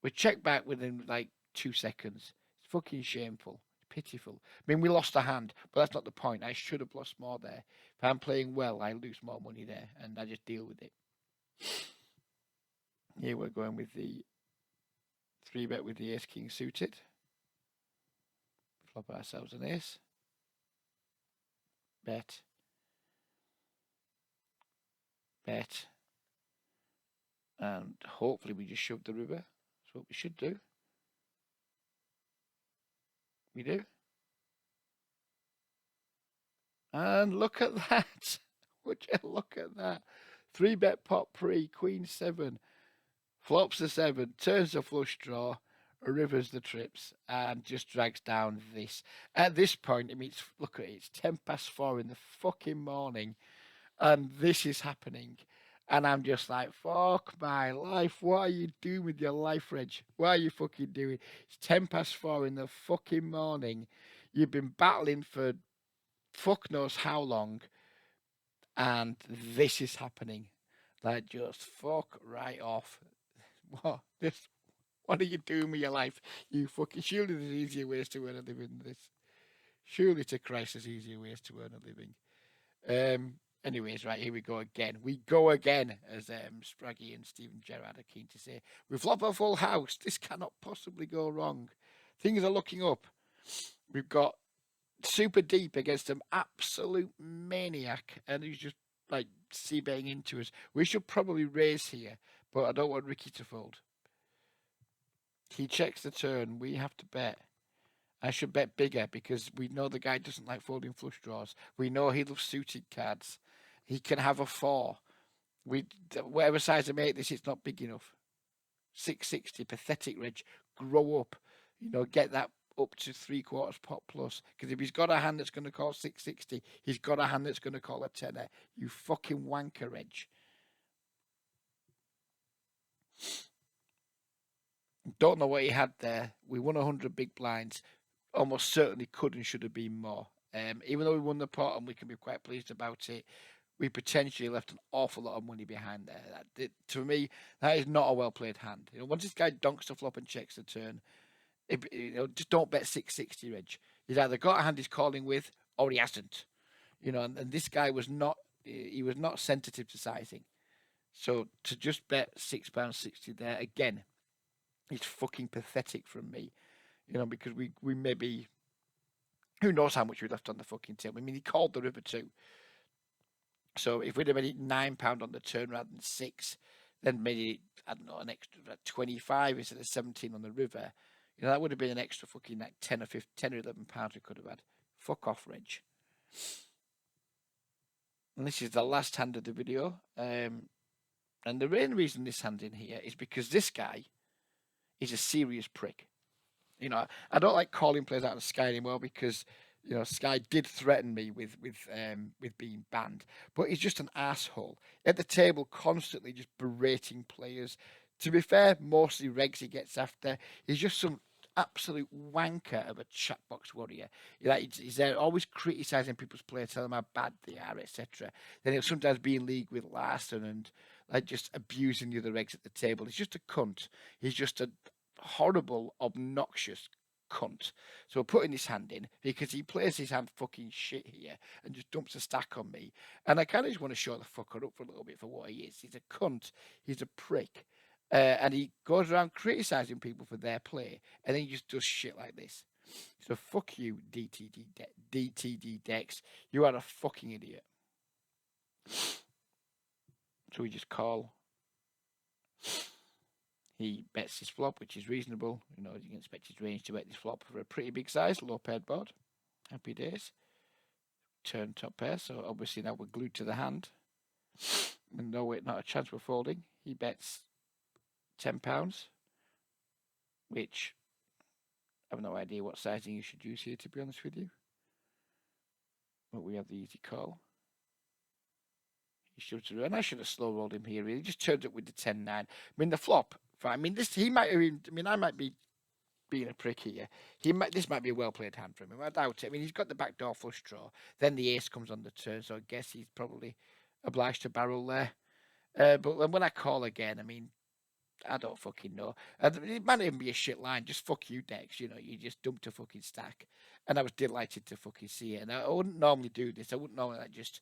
We check back within like 2 seconds. It's fucking shameful. Pitiful. I mean, we lost a hand, but that's not the point. I should have lost more there. If I'm playing well, I lose more money there, and I just deal with it. Here we're going with the 3-bet with the ace king suited. Flop ourselves an ace. Bet. Bet. And hopefully we just shove the river. That's what we should do. We do. And look at that. Would you look at that? 3-bet pot pre, queen 7. Flops the 7, turns the flush draw, rivers the trips, and just drags down this. At this point, I mean, look at it, it's 4:10 in the fucking morning, and this is happening. And I'm just like, fuck my life. What are you doing with your life, Reg? What are you fucking doing? It's 4:10 in the fucking morning. You've been battling for fuck knows how long, and this is happening. Like, just fuck right off. What? What are you doing with your life? You fucking. Surely there's easier ways to earn a living than this. Surely to Christ there's easier ways to earn a living. Anyways, right, here we go again. We go again, as Spraggy and Stephen Gerrard are keen to say. We flop a full house. This cannot possibly go wrong. Things are looking up. We've got super deep against an absolute maniac, and he's just like c-betting into us. We should probably raise here, but I don't want Ricky to fold. He checks the turn. We have to bet. I should bet bigger because we know the guy doesn't like folding flush draws. We know he loves suited cards. He can have a 4. Whatever size I make this, it's not big enough. 660, pathetic, Reg. Grow up. Get that up to 3/4 pot plus. Because if he's got a hand that's going to call 660, he's got a hand that's going to call a tenner. You fucking wanker, Reg. Don't know what he had there. We won 100 big blinds. Almost certainly could and should have been more. Even though we won the pot and we can be quite pleased about it, we potentially left an awful lot of money behind there. To me, that is not a well played hand. Once this guy donks the flop and checks the turn, just don't bet 660, Reg. He's either got a hand he's calling with or he hasn't. And this guy was not. He was not sensitive to sizing. So to just bet £6.60 there again, is fucking pathetic from me. Because we maybe, who knows how much we left on the fucking table. I mean, he called the river too. So if we'd have made it £9 on the turn rather than 6, then maybe, I don't know, an extra 25 instead of 17 on the river, that would have been an extra fucking like 10 or 15, 10 or 11 pounds we could have had. Fuck off, Reg. And this is the last hand of the video. And the main reason this hand's in here is because this guy is a serious prick. I don't like calling players out of Sky anymore because Sky did threaten me with being banned, but he's just an asshole at the table, constantly just berating players. To be fair, mostly regs he gets after. He's just some absolute wanker of a chatbox warrior. He's there always criticising people's players, telling them how bad they are, etc. Then he'll sometimes be in league with Larson and just abusing the other regs at the table. He's just a cunt. He's just a horrible, obnoxious cunt. So we're putting his hand in because he plays his hand fucking shit here and just dumps a stack on me. And I kind of just want to show the fucker up for a little bit for what he is. He's a cunt. He's a prick. And he goes around criticising people for their play, and then he just does shit like this. So fuck you, DTD Dex. You are a fucking idiot. So we just call. He bets his flop, which is reasonable. You can expect his range to bet this flop for a pretty big size, low paired board. Happy days. Turn top pair, so obviously now we're glued to the hand. And no, wait, not a chance we're folding. He bets £10, which I have no idea what sizing you should use here, to be honest with you. But we have the easy call. He shoves it around. I should have slow rolled him here, really. He just turned up with the 10-9. I mean, the flop. I mean, he might have even, I might be being a prick here. This might be a well played hand for him. I doubt it. I mean, he's got the backdoor flush draw. Then the ace comes on the turn, so I guess he's probably obliged to barrel there. But when I call again, I mean, I don't fucking know. It might even be a shit line. Just fuck you, Dex. You just dumped a fucking stack. And I was delighted to fucking see it. And I wouldn't normally do this. I wouldn't normally just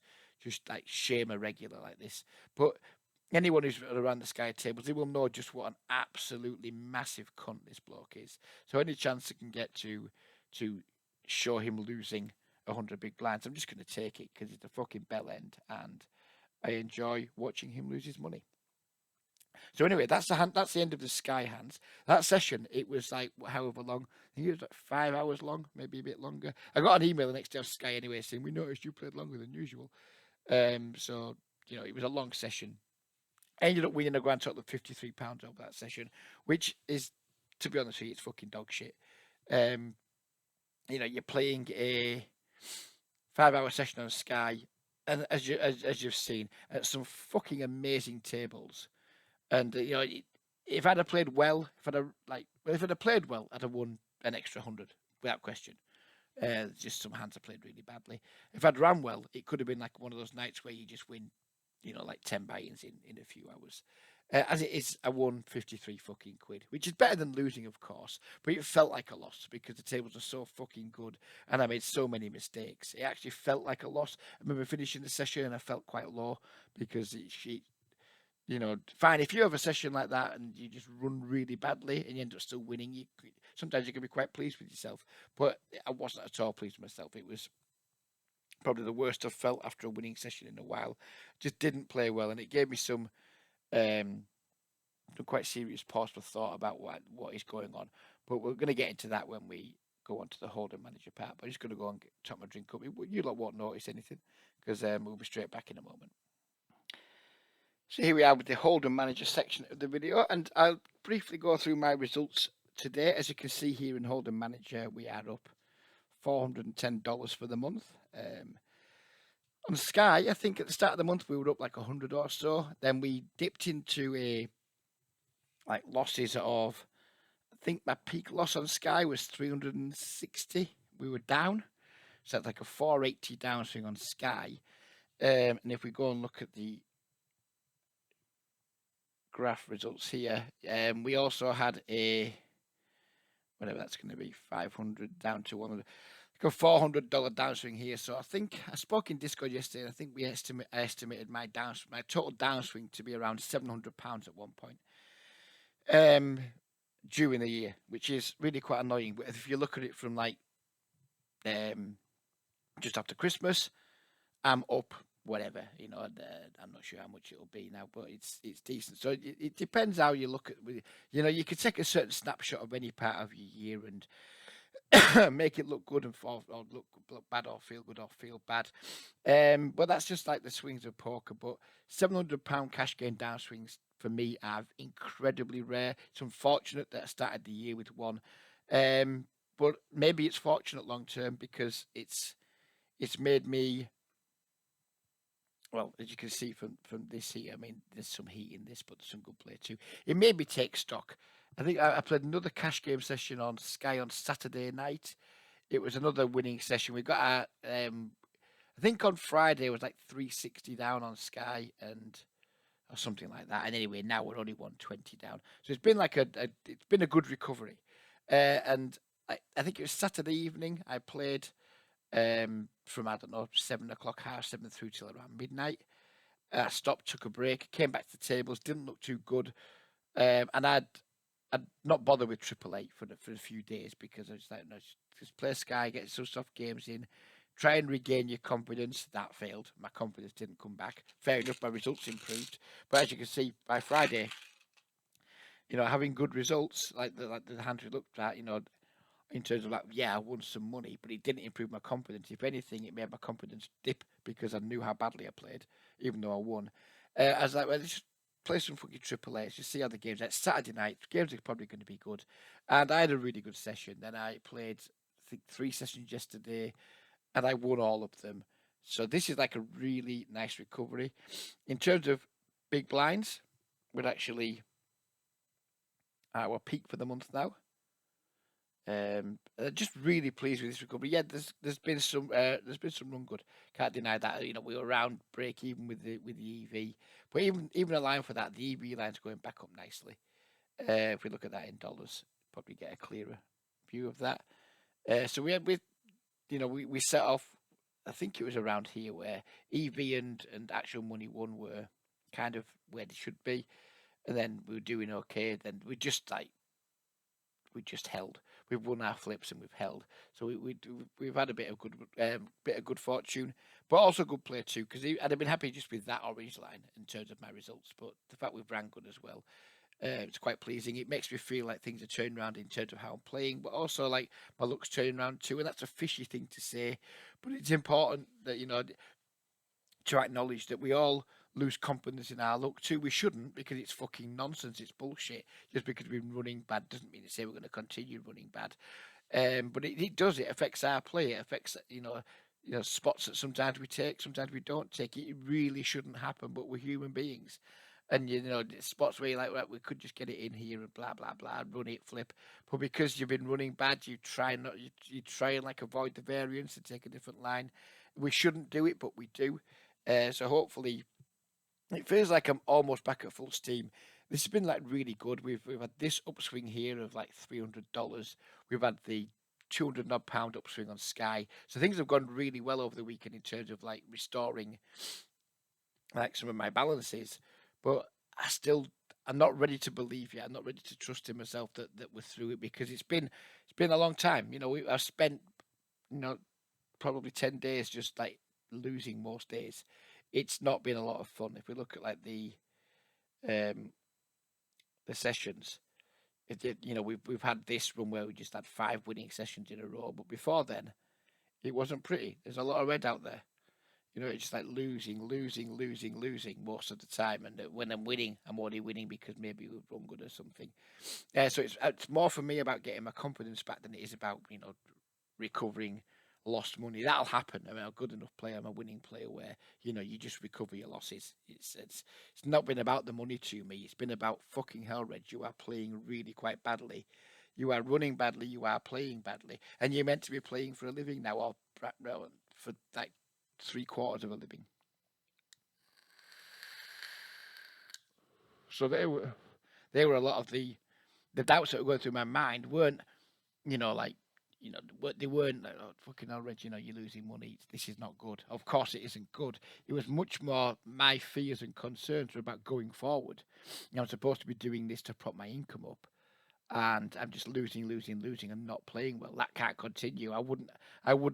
like shame a regular like this. But anyone who's around the Sky tables, they will know just what an absolutely massive cunt this bloke is. So any chance I can get to show him losing 100 big blinds, I'm just going to take it because it's a fucking bell end. And I enjoy watching him lose his money. So anyway, that's the end of the Sky hands. That session, it was like however long. I think it was like 5 hours long, maybe a bit longer. I got an email the next day off Sky anyway saying we noticed you played longer than usual. So it was a long session. I ended up winning a grand total of £53 over that session, which is, to be honest with you, it's fucking dog shit. You're playing a 5 hour session on Sky, and as you've seen, some fucking amazing tables. And if I'd have played well, if I'd have played well, I'd have won an extra 100 without question. Just some hands I played really badly. If I'd ran well, it could have been like one of those nights where you just win, like 10 buy-ins in a few hours. As it is, I won 53 fucking quid, which is better than losing, of course, but it felt like a loss because the tables are so fucking good and I made so many mistakes. It actually felt like a loss. I remember finishing the session and I felt quite low because fine, if you have a session like that and you just run really badly and you end up still winning, sometimes you can be quite pleased with yourself. But I wasn't at all pleased with myself. It was probably the worst I've felt after a winning session in a while. Just didn't play well, and it gave me some quite serious pause for thought about what is going on. But we're going to get into that when we go on to the holding manager part. But I'm just going to go and top my drink up. You lot won't notice anything because we'll be straight back in a moment. So here we are with the Hold'em Manager section of the video, and I'll briefly go through my results today. As you can see here in Hold'em Manager, we are up $410 for the month. On Sky, I think at the start of the month we were up like 100 or so. Then we dipped into losses of, I think my peak loss on Sky was 360. We were down, so that's like a 480 downswing on Sky. And if we go and look at the graph results here, we also had a, whatever that's going to be, 500 down to 100, like a $400 downswing here. So I think I spoke in Discord yesterday, and I think I estimated my total downswing to be around £700 at one point during the year, which is really quite annoying. But if you look at it from just after Christmas, I'm up whatever, I'm not sure how much it'll be now, but it's decent. So it depends how you look at, you could take a certain snapshot of any part of your year and make it look good or look bad or feel good or feel bad. But that's just like the swings of poker. But £700 cash gain downswings for me are incredibly rare. It's unfortunate that I started the year with one. But maybe it's fortunate long term because it's made me, well, as you can see from this here, I mean, there's some heat in this, but there's some good play too. It made me take stock. I think I played another cash game session on Sky on Saturday night. It was another winning session. We got I think on Friday it was like 360 down on Sky or something like that. And anyway, now we're only 120 down. So it's been like it's been a good recovery. And I think it was Saturday evening. I played from, I don't know, 7 o'clock, 7:30 through till around midnight. I stopped, took a break, came back to the tables, didn't look too good. And I'd not bothered with Triple Eight for a few days because I was like, no, just play Sky, get some soft games in, try and regain your confidence. That failed. My confidence didn't come back. Fair enough, my results improved. But as you can see, by Friday, having good results, like the hand we looked at, in terms of I won some money, but it didn't improve my confidence. If anything, it made my confidence dip because I knew how badly I played, even though I won. I was like, well, let's just play some fucking Triple A. Just see how the games. It's Saturday night. Games are probably going to be good. And I had a really good session. Then I played, I think, 3 sessions yesterday, and I won all of them. So this is like a really nice recovery. In terms of big blinds, we're actually at our peak for the month now. Just really pleased with this recovery. Yeah, there's been some run good. Can't deny that. We were around break even with the EV, but even a line for that, the EV line's going back up nicely. If we look at that in dollars, probably get a clearer view of that. So we set off. I think it was around here where EV and actual money won were kind of where they should be, and then we were doing okay. Then we just held. We've won our flips and we've held. So we've had a bit of good fortune, but also good play too. Because I'd have been happy just with that orange line in terms of my results. But the fact we've ran good as well, it's quite pleasing. It makes me feel like things are turning around in terms of how I'm playing, but also like my luck's turning around too. And that's a fishy thing to say, but it's important that to acknowledge that we all lose confidence in our luck too. We shouldn't, because it's fucking nonsense. It's bullshit. Just because we've been running bad doesn't mean to say we're going to continue running bad. But it does. It affects our play. It affects spots that sometimes we take, sometimes we don't take. It really shouldn't happen, but we're human beings. And spots where you're like, right, we could just get it in here and blah blah blah, run it, flip. But because you've been running bad, you try and like avoid the variance and take a different line. We shouldn't do it, but we do. So hopefully, it feels like I'm almost back at full steam. This has been like really good. We've had this upswing here of like $300. We've had the 200 odd pound upswing on Sky. So things have gone really well over the weekend in terms of like restoring like some of my balances. But I'm not ready to believe yet. I'm not ready to trust in myself that we're through it, because it's been a long time. I've spent probably 10 days just like losing most days. It's not been a lot of fun. If we look at like um the sessions, we've had this run where we just had 5 winning sessions in a row, but before then it wasn't pretty. There's a lot of red out there. It's just like losing, losing, losing, losing most of the time. And when I'm winning, I'm only winning because maybe we've run good or something. So it's more for me about getting my confidence back than it is about recovering lost money. That'll happen. I mean, I'm a good enough player. I'm a winning player where you just recover your losses. It's not been about the money to me. It's been about fucking hell, Reg. You are playing really quite badly. You are running badly. You are playing badly, and you're meant to be playing for a living now, or for like 3/4 of a living. So they were a lot of the doubts that were going through my mind weren't like they weren't like, oh, fucking hell, Reg, you're losing money. This is not good. Of course, it isn't good. It was much more my fears and concerns were about going forward. I'm supposed to be doing this to prop my income up, and I'm just losing, losing, losing, and not playing well. That can't continue. I wouldn't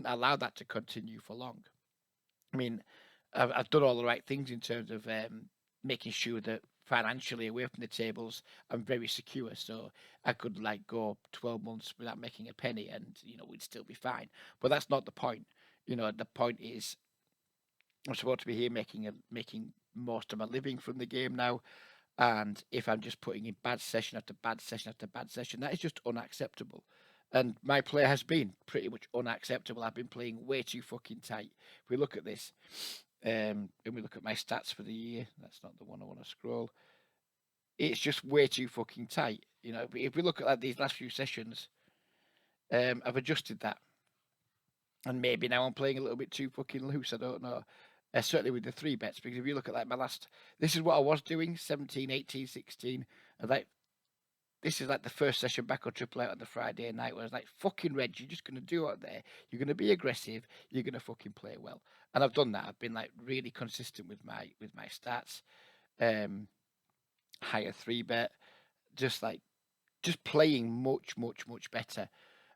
allow that to continue for long. I mean, I've done all the right things in terms of making sure that financially away from the tables, I'm very secure. So I could like go 12 months without making a penny, and we'd still be fine. But that's not the point. The point is I'm supposed to be here making most of my living from the game now. And if I'm just putting in bad session after bad session after bad session, that is just unacceptable. And my play has been pretty much unacceptable. I've been playing way too fucking tight. If we look at this, and we look at my stats for the year, that's not the one I want to scroll. It's just way too fucking tight. If we look at like these last few sessions, I've adjusted that. And maybe now I'm playing a little bit too fucking loose. I don't know. Certainly with the 3 bets, because if you look at like this is what I was doing 17, 18, 16. And like, this is like the first session back on Triple Out on the Friday night where I was like, fucking Reg, you're just going to do out there. You're going to be aggressive. You're going to fucking play well. And I've done that. I've been like really consistent with my stats. Higher 3-bet. Just playing much, much, much better.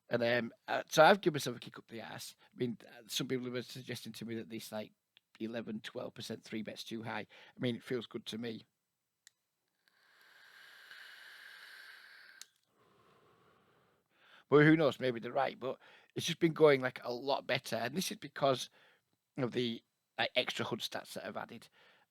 And so I've given myself a kick up the ass. I mean, some people were suggesting to me that this like 11, 12% 3-bet's too high. I mean, it feels good to me. But who knows? Maybe they're right. But it's just been going like a lot better, and this is because of the like extra HUD stats that I've added.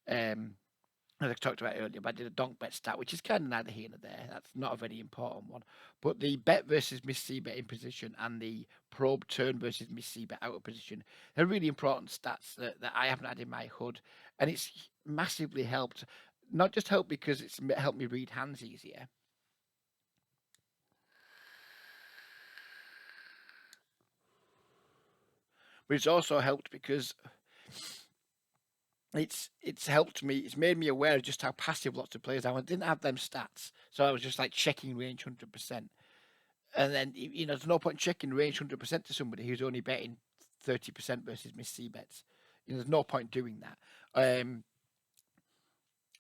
As I talked about earlier, but I did a donk bet stat, which is kind of neither here nor there. That's not a very important one. But the bet versus miss C bet in position and the probe turn versus miss C bet out of position, they're really important stats that I haven't had in my HUD. And it's massively helped. Not just helped because it's helped me read hands easier, but it's also helped because it's helped me. It's made me aware of just how passive lots of players are. I didn't have them stats, so I was just like checking range 100%. And then there's no point checking range 100% to somebody who's only betting 30% versus miss C bets. There's no point doing that. And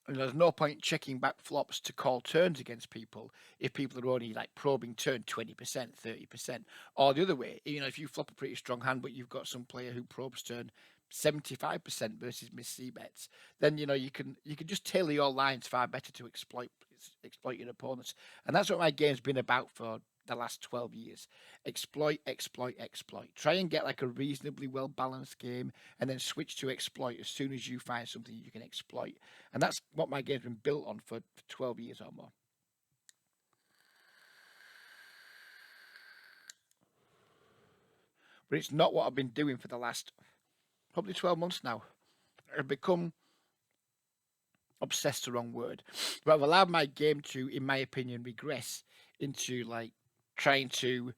there's no point checking back flops to call turns against people if people are only like probing turn 20%, 30%, or the other way. If you flop a pretty strong hand, but you've got some player who probes turn 75% versus miss C bets, then you can just tailor your lines far better to exploit your opponents, and that's what my game's been about for the last 12 years. Exploit, exploit, exploit. Try and get like a reasonably well balanced game, and then switch to exploit as soon as you find something you can exploit. And that's what my game's been built on for 12 years or more. but it's not what I've been doing for the last probably 12 months now. I've become obsessed, the wrong word, but I've allowed my game to, in my opinion, regress into like trying to,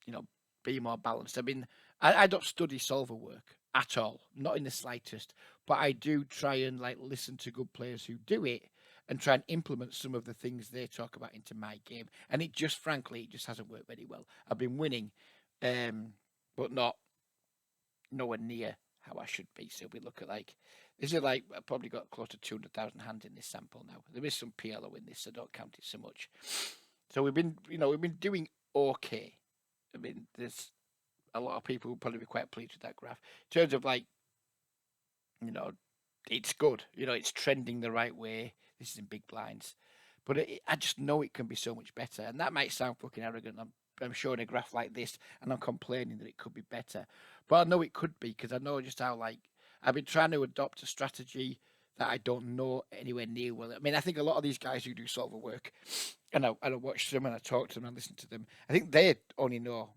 you know, be more balanced. I mean, I don't study solver work at all, not in the slightest, but I do try and like listen to good players who do it and try and implement some of the things they talk about into my game. And it just, frankly, it just hasn't worked very well. I've been winning, but not nowhere near how I should be. So we look at like, this is like, I've probably got close to 200,000 hands in this sample now. There is some PLO in this, so don't count it so much. So we've been, we've been doing okay. I mean, there's a lot of people would probably be quite pleased with that graph. In terms of like, you know, it's good. It's trending the right way. This is in big blinds. But I just know it can be so much better. And that might sound fucking arrogant. I'm showing a graph like this and I'm complaining that it could be better. But I know it could be because I know just how, like, I've been trying to adopt a strategy that I don't know anywhere near well. I mean, I think a lot of these guys who do solver work, and I watch them and I talk to them and I listen to them, I think they only know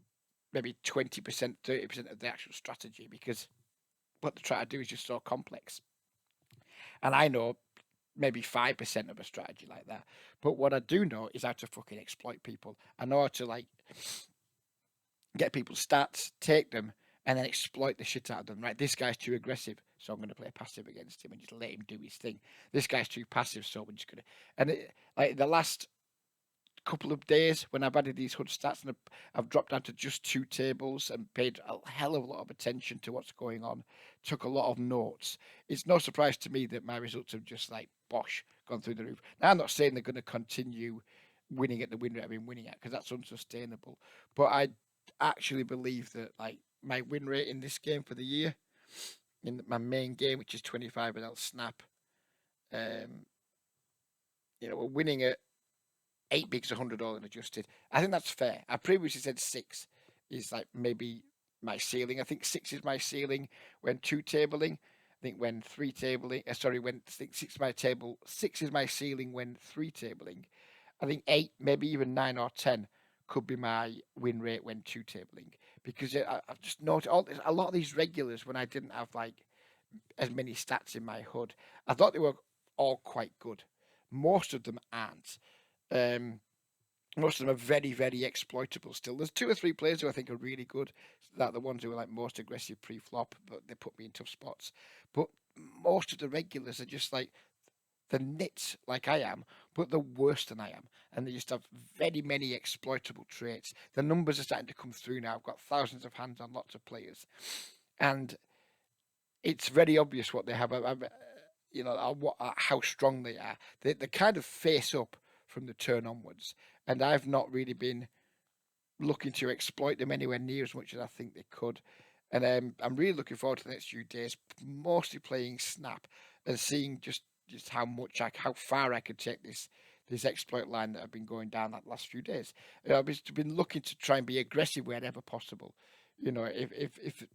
maybe 20%, 30% of the actual strategy because what they try to do is just so complex. And I know maybe 5% of a strategy like that. But what I do know is how to fucking exploit people. I know how to like get people's stats, take them, and then exploit the shit out of them. Right, this guy's too aggressive, so I'm going to play passive against him and just let him do his thing. This guy's too passive, so we're just going to. And like the last couple of days when I've added these HUD stats and I've dropped down to just 2 tables and paid a hell of a lot of attention to what's going on, took a lot of notes. It's no surprise to me that my results have just like bosh gone through the roof. Now I'm not saying they're going to continue winning at the win rate I've been winning at because that's unsustainable, but I actually believe that like my win rate in this game for the year, in my main game, which is 25 without snap, um, we're winning at 8 bigs, $100 adjusted. I think that's fair. I previously said 6 is like maybe my ceiling. I think 6 is my ceiling when 2 tabling. I think when 3 tabling, when 6 is my table, 6 is my ceiling when 3 tabling. I think 8, maybe even 9 or 10 could be my win rate when 2 tabling because I've just noticed a lot of these regulars when I didn't have like as many stats in my HUD, I thought they were all quite good. Most of them aren't. Um, Most of them are very, very exploitable still. There's 2 or 3 players who I think are really good. That the ones who are like most aggressive pre-flop, but they put me in tough spots. But most of the regulars are just like the nits like I am, but they're worse than I am. And they just have very many exploitable traits. The numbers are starting to come through now. I've got thousands of hands on lots of players. And it's very obvious what they have. How strong they are. They kind of face up from the turn onwards, and I've not really been looking to exploit them anywhere near as much as I think they could. And I'm really looking forward to the next few days, mostly playing Snap and seeing just how far I could take this exploit line that I've been going down that last few days. I've been looking to try and be aggressive wherever possible. If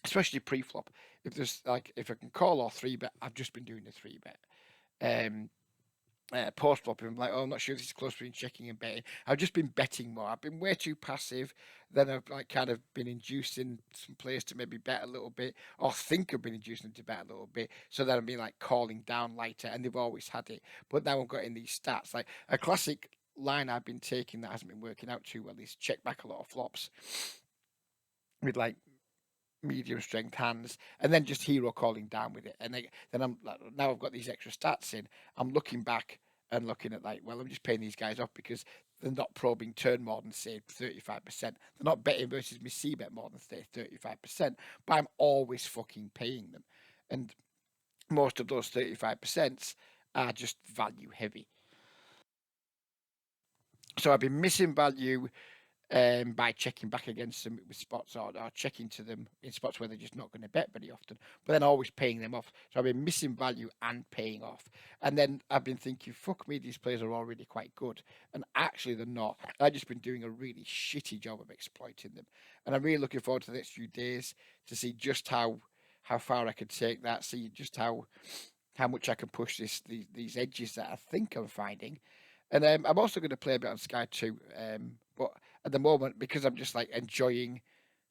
especially pre-flop. If I can call or 3-bet, I've just been doing the 3-bet. Post flop, I'm like, oh, I'm not sure if this is close between checking and betting. I've just been betting more. I've been way too passive. Then I've like kind of been inducing some players to maybe bet a little bit, or think I've been inducing them to bet a little bit. So then I've been like calling down lighter, and they've always had it. But now I've got in these stats. Like a classic line I've been taking that hasn't been working out too well is check back a lot of flops with like medium strength hands, and then just hero calling down with it. And then I'm like, now I've got these extra stats in. I'm looking back and looking at like, well, I'm just paying these guys off because they're not probing turn more than say 35%. They're not betting versus me C bet more than say 35%. But I'm always fucking paying them, and most of those 35% are just value heavy. So I've been missing value by checking back against them with spots or checking to them in spots where they're just not going to bet very often, but then always paying them off. So I've been missing value and paying off. And then I've been thinking, fuck me, these players are already quite good. And actually, they're not. I've just been doing a really shitty job of exploiting them. And I'm really looking forward to the next few days to see just how far I can take that, see just how much I can push these edges that I think I'm finding. And I'm also going to play a bit on Sky too. But at the moment, because I'm just like enjoying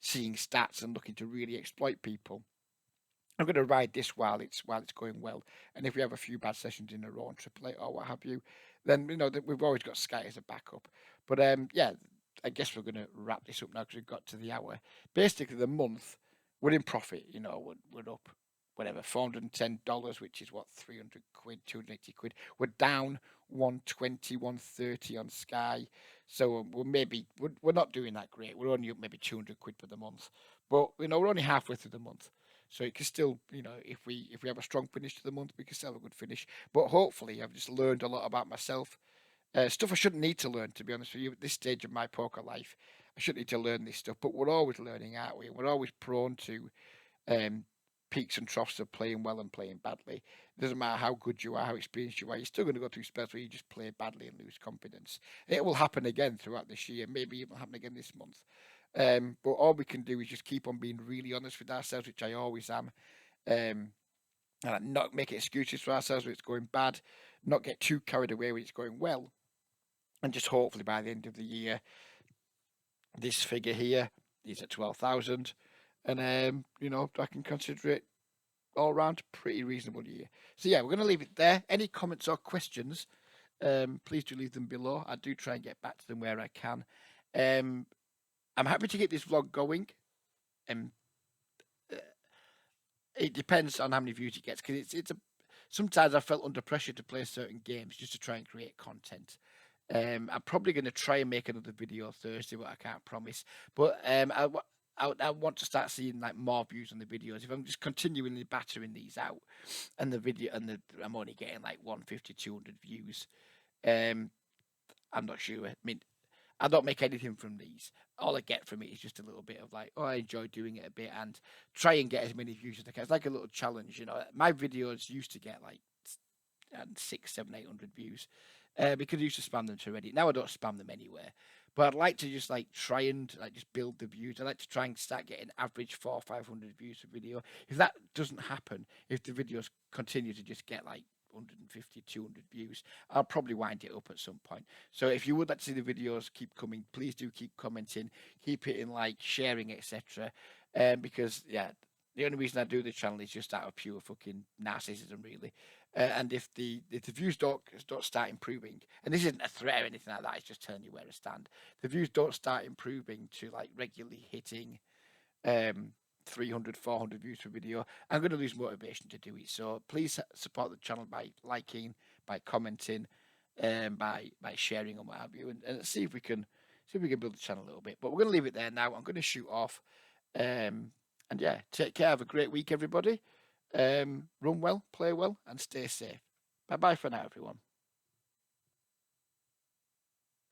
seeing stats and looking to really exploit people. I'm going to ride this while it's going well, and if we have a few bad sessions in a row on Triple Eight or what have you, then that we've always got Sky as a backup. But yeah, I guess we're going to wrap this up now because we've got to the hour. Basically, the month we're in profit. We're up whatever $410, which is what 300 quid, 280 quid. We're down 120, 130 on Sky, so we're not doing that great. We're only up maybe 200 quid for the month, but we're only halfway through the month. So it can still, if we have a strong finish to the month, we can still have a good finish. But hopefully, I've just learned a lot about myself. Stuff I shouldn't need to learn, to be honest with you. At this stage of my poker life, I shouldn't need to learn this stuff. But we're always learning, aren't we? We're always prone to um, peaks and troughs of playing well and playing badly. It doesn't matter how good you are, how experienced you are. You're still going to go through spells where you just play badly and lose confidence. It will happen again throughout this year. Maybe it will happen again this month. But all we can do is just keep on being really honest with ourselves, which I always am, and not make excuses for ourselves when it's going bad, not get too carried away when it's going well, and just hopefully by the end of the year, this figure here is at 12,000, and I can consider it all round pretty reasonable year. So yeah, we're going to leave it there. Any comments or questions? Please do leave them below. I do try and get back to them where I can. I'm happy to get this vlog going. It depends on how many views it gets, because sometimes I felt under pressure to play certain games just to try and create content. I'm probably going to try and make another video Thursday, but I can't promise. But I want to start seeing like more views on the videos. If I'm just continually battering these out, and I'm only getting like 150, 200 views, I'm not sure. I mean, I don't make anything from these. All I get from it is just a little bit of like, I enjoy doing it a bit and try and get as many views as I can. It's like a little challenge, My videos used to get like 6, 7, 800 views because I used to spam them to Reddit. Now I don't spam them anywhere. But I'd like to just like try and like just build the views. I'd like to try and start getting average 400 or 500 views per video. If that doesn't happen, if the videos continue to just get like 150, 200 views, I'll probably wind it up at some point. So if you would like to see the videos keep coming, please do keep commenting, keep hitting like, sharing, etc. Because the only reason I do the channel is just out of pure fucking narcissism, really. And if the views don't start improving, and this isn't a threat or anything like that, it's just telling you where I stand. The views don't start improving to like regularly hitting 300, 400 views per video, I'm going to lose motivation to do it. So please support the channel by liking, by commenting, by sharing and what have you, and see if we can build the channel a little bit. But we're going to leave it there now. I'm going to shoot off. And yeah, take care. Have a great week, everybody. Run well, play well, and stay safe. Bye bye for now, everyone.